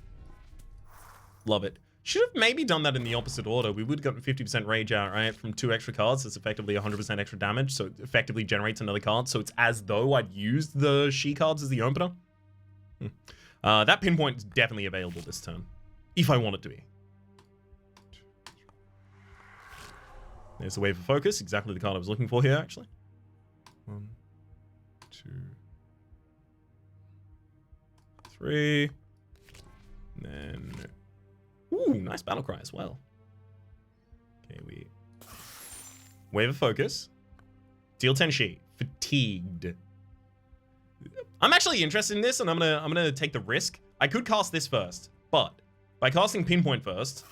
Love it. Should have maybe done that in the opposite order. We would have gotten 50% rage out, right? From 2 extra cards. That's effectively 100% extra damage. So it effectively generates another card. So it's as though I'd used the she cards as the opener. That pinpoint is definitely available this turn. If I want it to be. There's the Wave of Focus. Exactly the card I was looking for here, actually. 1, 2, 3. And then... ooh, nice battle cry as well. Okay, we... Wave of Focus. Deal 10 she. Fatigued. I'm actually interested in this, and I'm gonna take the risk. I could cast this first, but by casting Pinpoint first...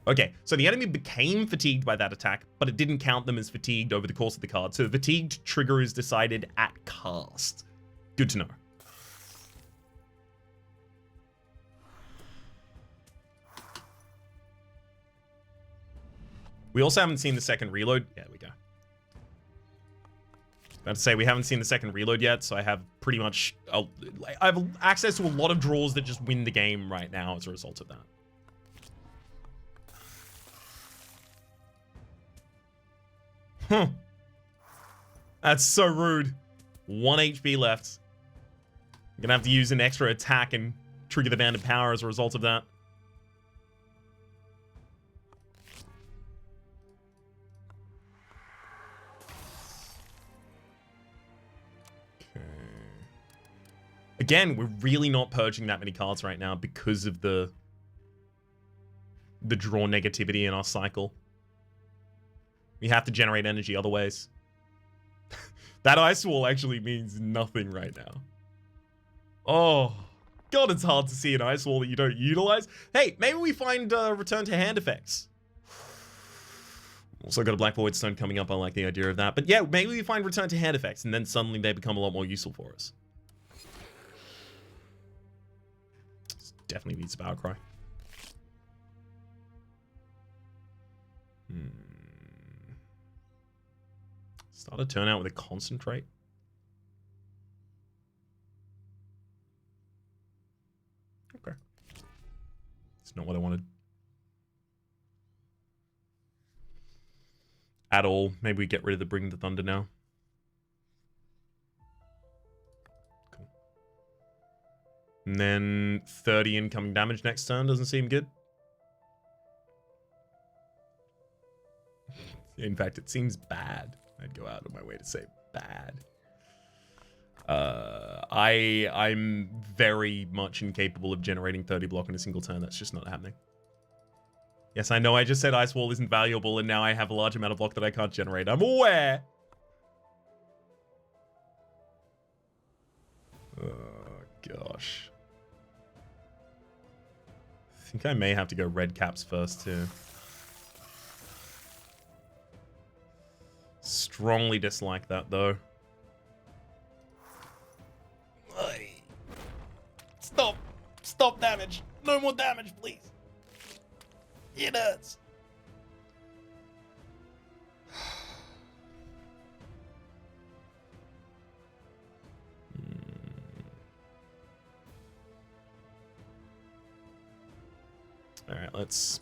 okay, so the enemy became fatigued by that attack, but it didn't count them as fatigued over the course of the card. So the fatigued trigger is decided at cast. Good to know. We also haven't seen the second reload. Yeah, there we go. About to say, we haven't seen the second reload yet, so I have pretty much... I have access to a lot of draws that just win the game right now as a result of that. Huh. That's so rude. 1 HP left. I'm gonna have to use an extra attack and trigger the banded power as a result of that. Okay. Again, we're really not purging that many cards right now because of the draw negativity in our cycle. We have to generate energy other ways. That ice wall actually means nothing right now. Oh, God, it's hard to see an ice wall that you don't utilize. Hey, maybe we find return to hand effects. Also got a Black Void Stone coming up. I like the idea of that. But yeah, maybe we find return to hand effects, and then suddenly they become a lot more useful for us. This definitely beats Battle Cry. Start a turn out with a concentrate. Okay. It's not what I wanted. At all. Maybe we get rid of the Bring the Thunder now. Cool. And then 30 incoming damage next turn doesn't seem good. In fact, it seems bad. I'd go out of my way to say bad. I'm very much incapable of generating 30 block in a single turn. That's just not happening. Yes, I know I just said Ice Wall isn't valuable, and now I have a large amount of block that I can't generate. I'm aware. Oh, gosh. I think I may have to go red caps first, too. Strongly dislike that, though. Stop! Stop damage! No more damage, please! It hurts! Alright, let's...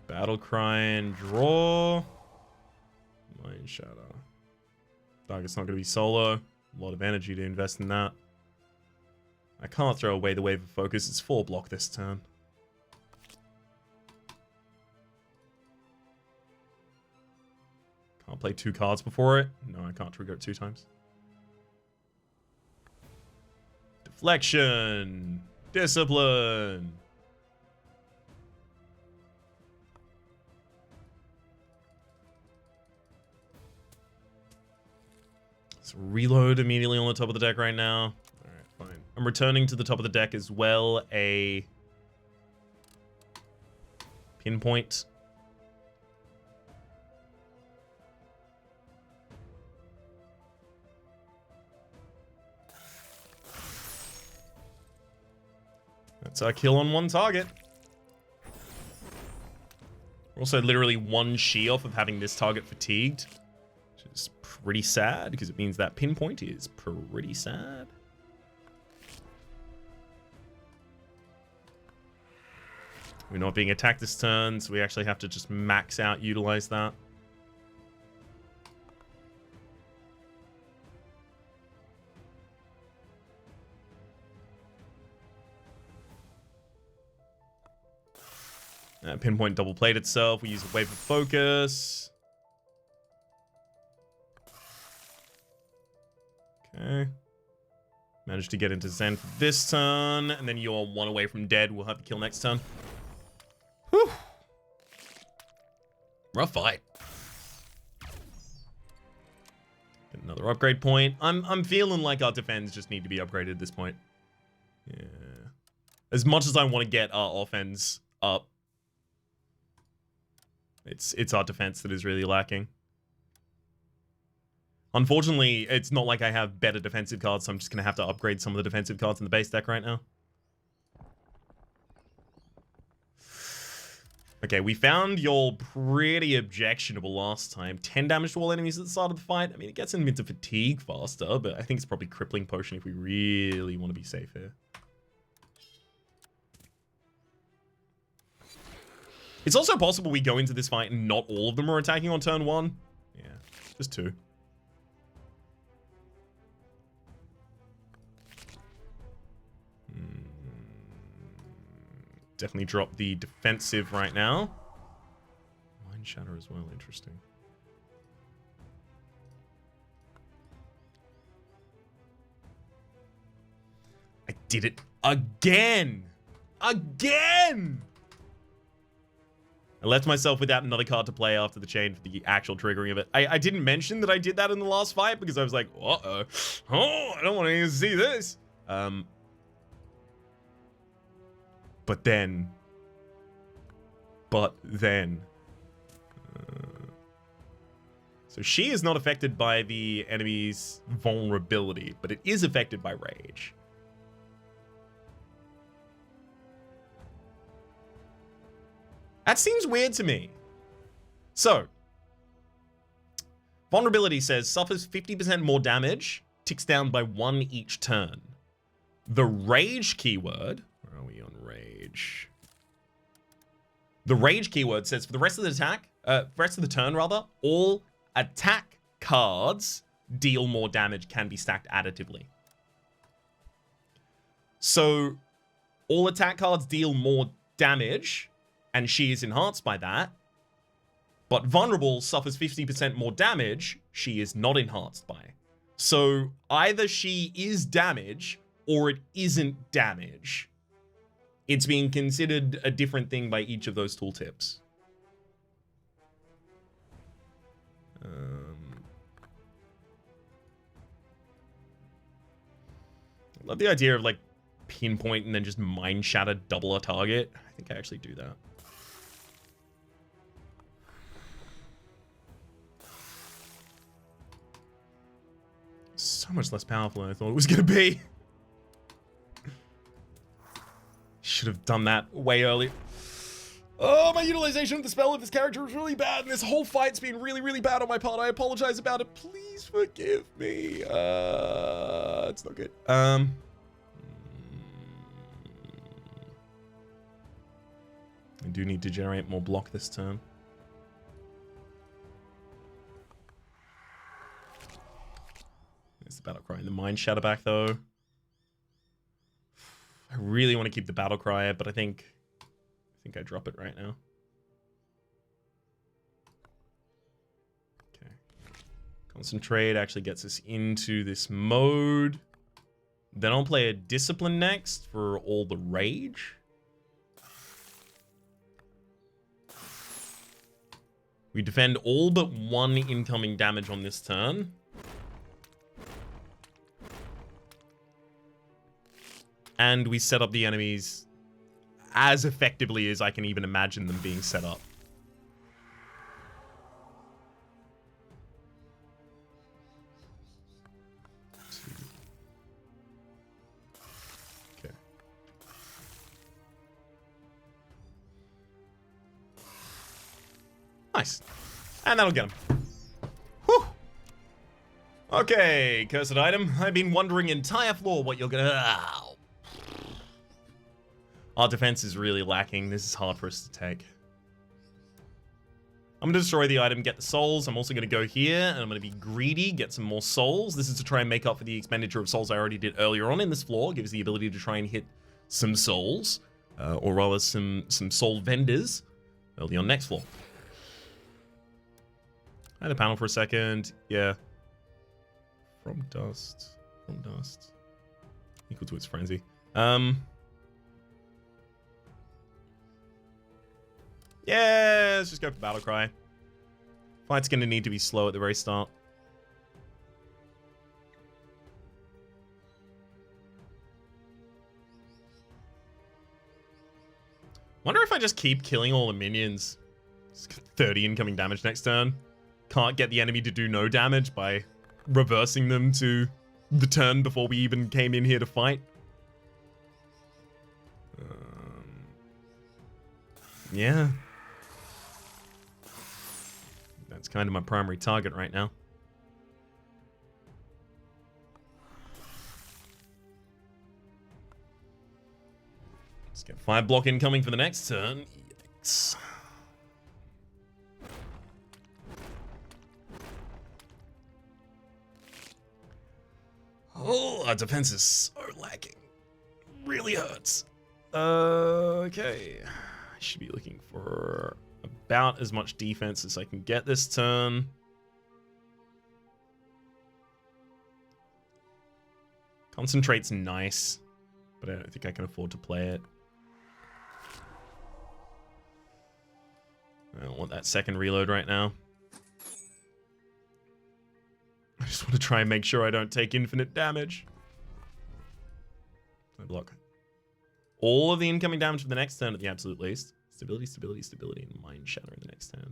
Battle Cry and draw. Mind Shatter. Target's not going to be solo. A lot of energy to invest in that. I can't throw away the Wave of Focus. It's 4 block this turn. Can't play 2 cards before it. No, I can't trigger it 2 times. Deflection. Discipline. Let's reload immediately on the top of the deck right now. Alright, fine. I'm returning to the top of the deck as well a pinpoint. That's our kill on 1 target. We're also literally 1 she off of having this target fatigued, which is pretty sad because it means that pinpoint is pretty sad. We're not being attacked this turn, so we actually have to just max out utilize that. Pinpoint double played itself. We use a Wave of Focus. Okay. Managed to get into Zen for this turn. And then you're 1 away from dead. We'll have to kill next turn. Whew. Rough fight. Get another upgrade point. I'm feeling like our defense just need to be upgraded at this point. Yeah. As much as I want to get our offense up, it's our defense that is really lacking. Unfortunately, it's not like I have better defensive cards, so I'm just going to have to upgrade some of the defensive cards in the base deck right now. Okay, we found y'all pretty objectionable last time. 10 damage to all enemies at the start of the fight. I mean, it gets them into fatigue faster, but I think it's probably Crippling Potion if we really want to be safe here. It's also possible we go into this fight and not all of them are attacking on turn 1. Yeah, just 2. Definitely drop the defensive right now. Mind Shatter as well, interesting. I did it again! Again! I left myself without another card to play after the chain for the actual triggering of it. I didn't mention that I did that in the last fight because I was like, uh-oh. Oh, I don't want to see this. But then. So she is not affected by the enemy's vulnerability, but it is affected by rage. That seems weird to me. So, vulnerability says suffers 50% more damage, ticks down by 1 each turn. The rage keyword, where are we on rage? The rage keyword says for the rest of the turn rather, all attack cards deal more damage can be stacked additively. So, all attack cards deal more damage, and she is enhanced by that. But vulnerable suffers 50% more damage, she is not enhanced by. So either she is damage or it isn't damage. It's being considered a different thing by each of those tooltips. I love the idea of like pinpoint and then just mind shatter double a target. I think I actually do that. So much less powerful than I thought it was going to be. Should have done that way earlier. Oh, my utilization of the spell of this character is really bad, and this whole fight's been really, really bad on my part. I apologize about it. Please forgive me. It's not good. I do need to generate more block this turn. There's the battle cry and the mind shatter back though. I really want to keep the battle cry, but I think I drop it right now. Okay. Concentrate actually gets us into this mode. Then I'll play a discipline next for all the rage. We defend all but 1 incoming damage on this turn. And we set up the enemies as effectively as I can even imagine them being set up. Okay. Nice. And that'll get him. Whew. Okay, cursed item. I've been wondering entire floor what you're gonna... Ow. Our defense is really lacking. This is hard for us to take. I'm going to destroy the item, get the souls. I'm also going to go here, and I'm going to be greedy, get some more souls. This is to try and make up for the expenditure of souls I already did earlier on in this floor. It gives the ability to try and hit some souls, or rather some soul vendors early on next floor. I had a panel for a second. Yeah. From dust. Equal to its frenzy. Yeah, let's just go for battle cry. Fight's gonna need to be slow at the very start. Wonder if I just keep killing all the minions. 30 incoming damage next turn. Can't get the enemy to do no damage by reversing them to the turn before we even came in here to fight. Yeah. That's kind of my primary target right now. Let's get 5 block incoming for the next turn. Yikes. Oh, our defense is so lacking. Really hurts. Okay. I should be looking for about as much defense as I can get this turn. Concentrate's nice, but I don't think I can afford to play it. I don't want that second reload right now. I just want to try and make sure I don't take infinite damage. I block all of the incoming damage for the next turn at the absolute least. Stability, stability, stability, and Mind Shatter in the next turn.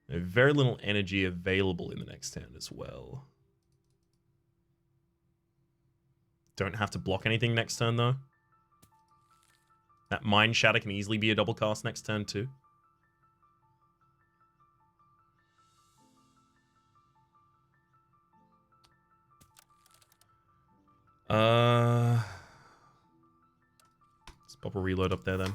I have very little energy available in the next turn as well. Don't have to block anything next turn, though. That Mind Shatter can easily be a double cast next turn, too. Let's pop a reload up there, then.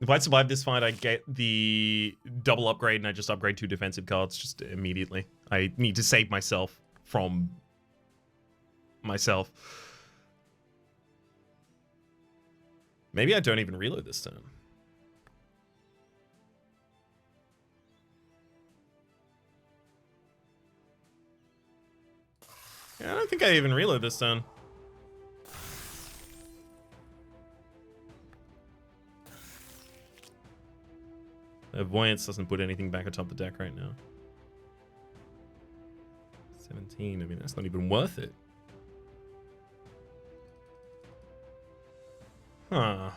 If I survive this fight, I get the double upgrade, and I just upgrade 2 defensive cards just immediately. I need to save myself from myself. Maybe I don't even reload this turn. Yeah, I don't think I even reload this turn. Avoidance doesn't put anything back atop the deck right now. 17, I mean, that's not even worth it. Huh.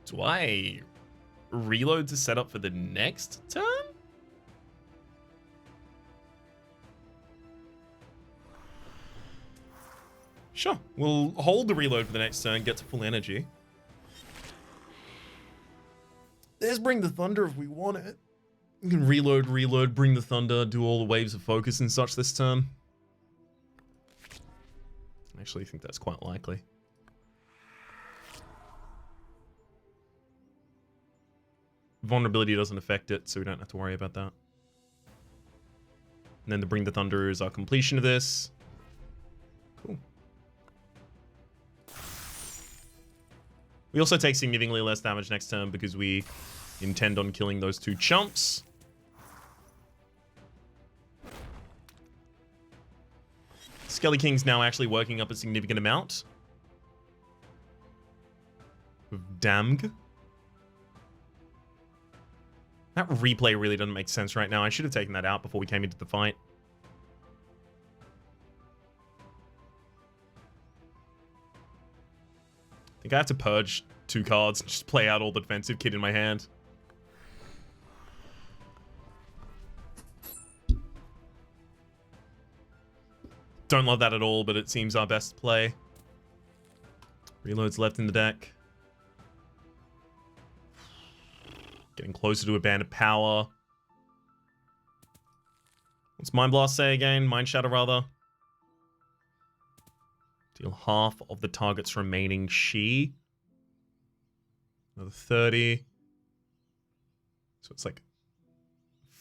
Do I reload to set up for the next turn? Sure, we'll hold the reload for the next turn, get to full energy. There's Bring the Thunder if we want it. You can reload, Bring the Thunder, do all the waves of focus and such this turn. I actually think that's quite likely. Vulnerability doesn't affect it, so we don't have to worry about that. And then the Bring the Thunder is our completion of this. Cool. We also take significantly less damage next turn because we intend on killing those 2 chumps. Skelly King's now actually working up a significant amount of Damg. That replay really doesn't make sense right now. I should have taken that out before we came into the fight. I think I have to purge 2 cards and just play out all the defensive kit in my hand. Don't love that at all, but it seems our best play. Reloads left in the deck. Getting closer to a Band of Power. What's Mind Blast say again? Mind Shatter, rather. Deal half of the target's remaining Shi. Another 30. So it's like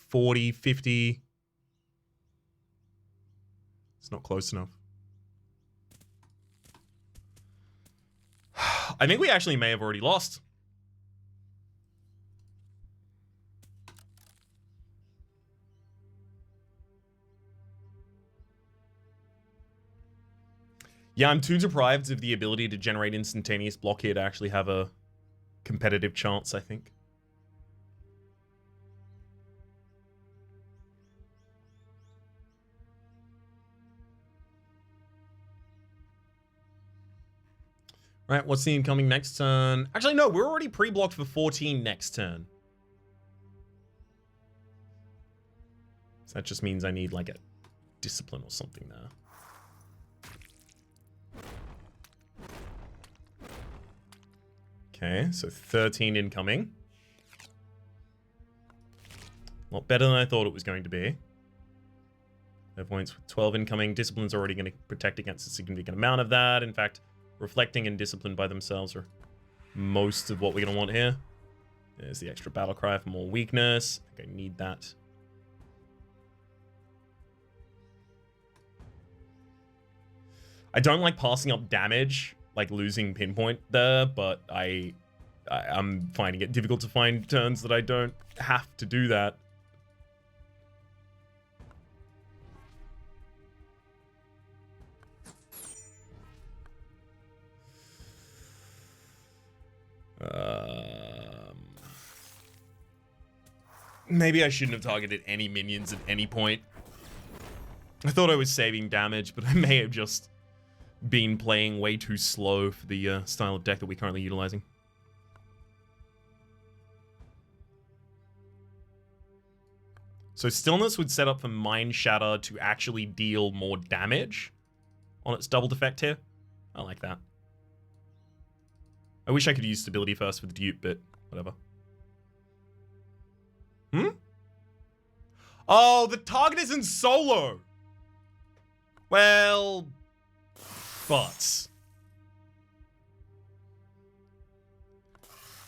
40, 50. It's not close enough. I think we actually may have already lost. Yeah, I'm too deprived of the ability to generate instantaneous block here to actually have a competitive chance, I think. Right, what's the incoming next turn? Actually, no, we're already pre-blocked for 14 next turn. So that just means I need like a discipline or something there. Okay, so 13 incoming. A lot better than I thought it was going to be. Points with 12 incoming. Discipline's already going to protect against a significant amount of that. In fact, Reflecting and Discipline by themselves are most of what we're going to want here. There's the extra battle cry for more weakness. I think I need that. I don't like passing up damage, like losing pinpoint there, but I'm finding it difficult to find turns that I don't have to do that. Maybe I shouldn't have targeted any minions at any point. I thought I was saving damage, but I may have just been playing way too slow for the style of deck that we're currently utilizing. So Stillness would set up for Mind Shatter to actually deal more damage on its doubled effect here. I like that. I wish I could use Stability first for the dupe, but whatever. Oh, the target is in solo. Well, but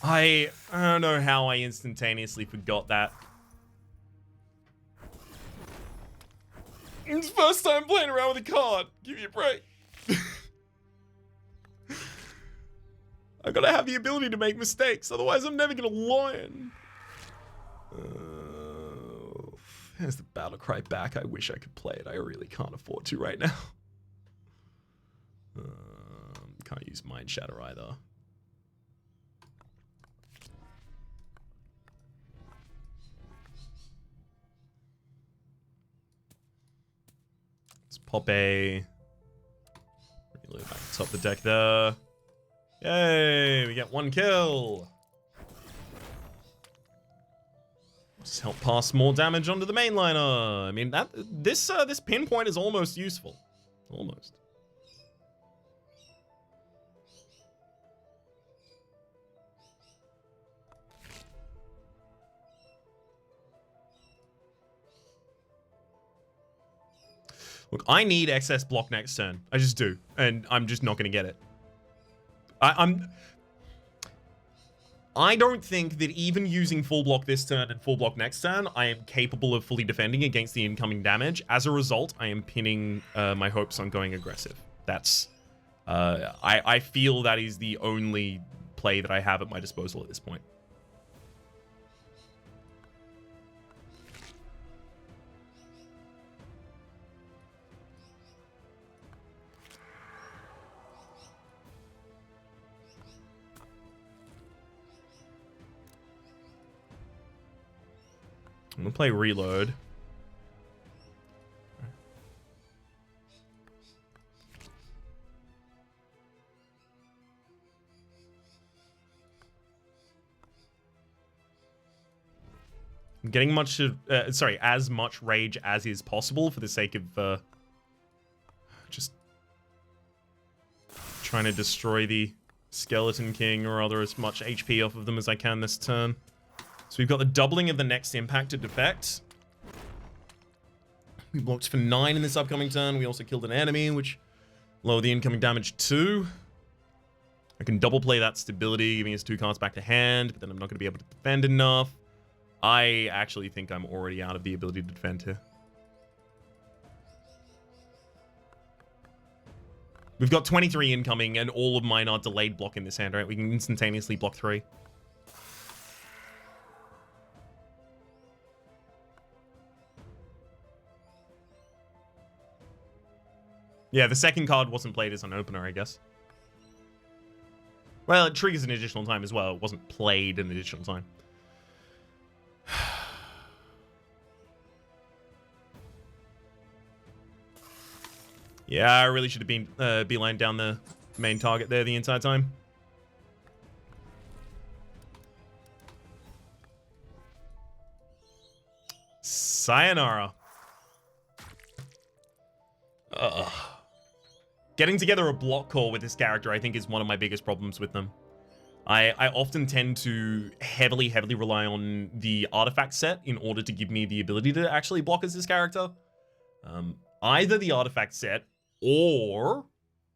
I don't know how I instantaneously forgot that. It's the first time playing around with a card. Give me a break. I gotta have the ability to make mistakes, otherwise I'm never gonna learn. There's the battle cry back. I wish I could play it. I really can't afford to right now. Can't use Mind Shatter either. Let's pop a reload back to top the deck there. Yay, we get 1 kill. Just help pass more damage onto the mainliner. I mean, this pinpoint is almost useful. Almost. Look, I need excess block next turn. I just do. And I'm just not going to get it. I don't think that even using full block this turn and full block next turn, I am capable of fully defending against the incoming damage. As a result, I am pinning my hopes on going aggressive. That's... I feel that is the only play that I have at my disposal at this point. I'm gonna play reload. I'm getting as much rage as is possible for the sake of just trying to destroy the Skeleton King or other as much HP off of them as I can this turn. So we've got the doubling of the next impacted effect. We blocked for 9 in this upcoming turn. We also killed an enemy, which lowered the incoming damage 2. I can double play that stability, giving us 2 cards back to hand, but then I'm not going to be able to defend enough. I actually think I'm already out of the ability to defend here. We've got 23 incoming, and all of mine are delayed block in this hand, right? We can instantaneously block 3. Yeah, the second card wasn't played as an opener, I guess. Well, it triggers an additional time as well. It wasn't played an additional time. Yeah, I really should have been beeline down the main target there the entire time. Sayonara. Ugh. Getting together a block call with this character, I think, is one of my biggest problems with them. I often tend to heavily rely on the artifact set in order to give me the ability to actually block as this character. Either the artifact set or,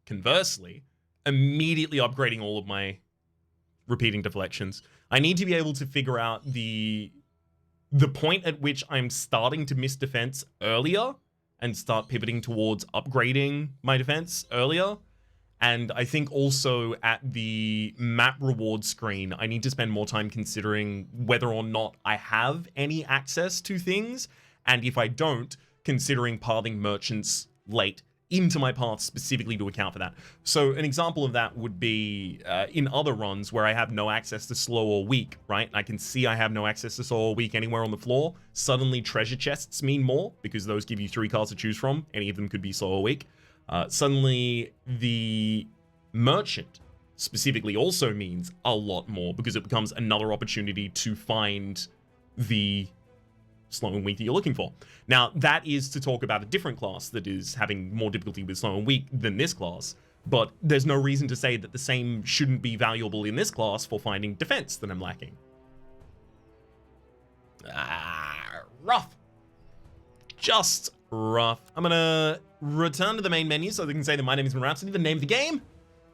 conversely, immediately upgrading all of my repeating deflections. I need to be able to figure out the point at which I'm starting to miss defense earlier and start pivoting towards upgrading my defense earlier. And I think also at the map reward screen, I need to spend more time considering whether or not I have any access to things. And if I don't, considering pathing merchants late into my path specifically to account for that. So an example of that would be in other runs where I have no access to slow or weak, right? I can see I have no access to slow or weak anywhere on the floor. Suddenly treasure chests mean more because those give you 3 cards to choose from. Any of them could be slow or weak. Suddenly the merchant specifically also means a lot more because it becomes another opportunity to find the slow and weak that you're looking for. Now, that is to talk about a different class that is having more difficulty with slow and weak than this class, but there's no reason to say that the same shouldn't be valuable in this class for finding defense that I'm lacking. Rough. Just rough. I'm gonna return to the main menu so they can say that my name has been Rhapsody. The name of the game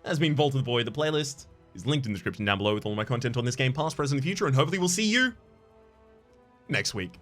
has been Vault of the Void. The playlist is linked in the description down below with all my content on this game, past, present, and future, and hopefully we'll see you next week.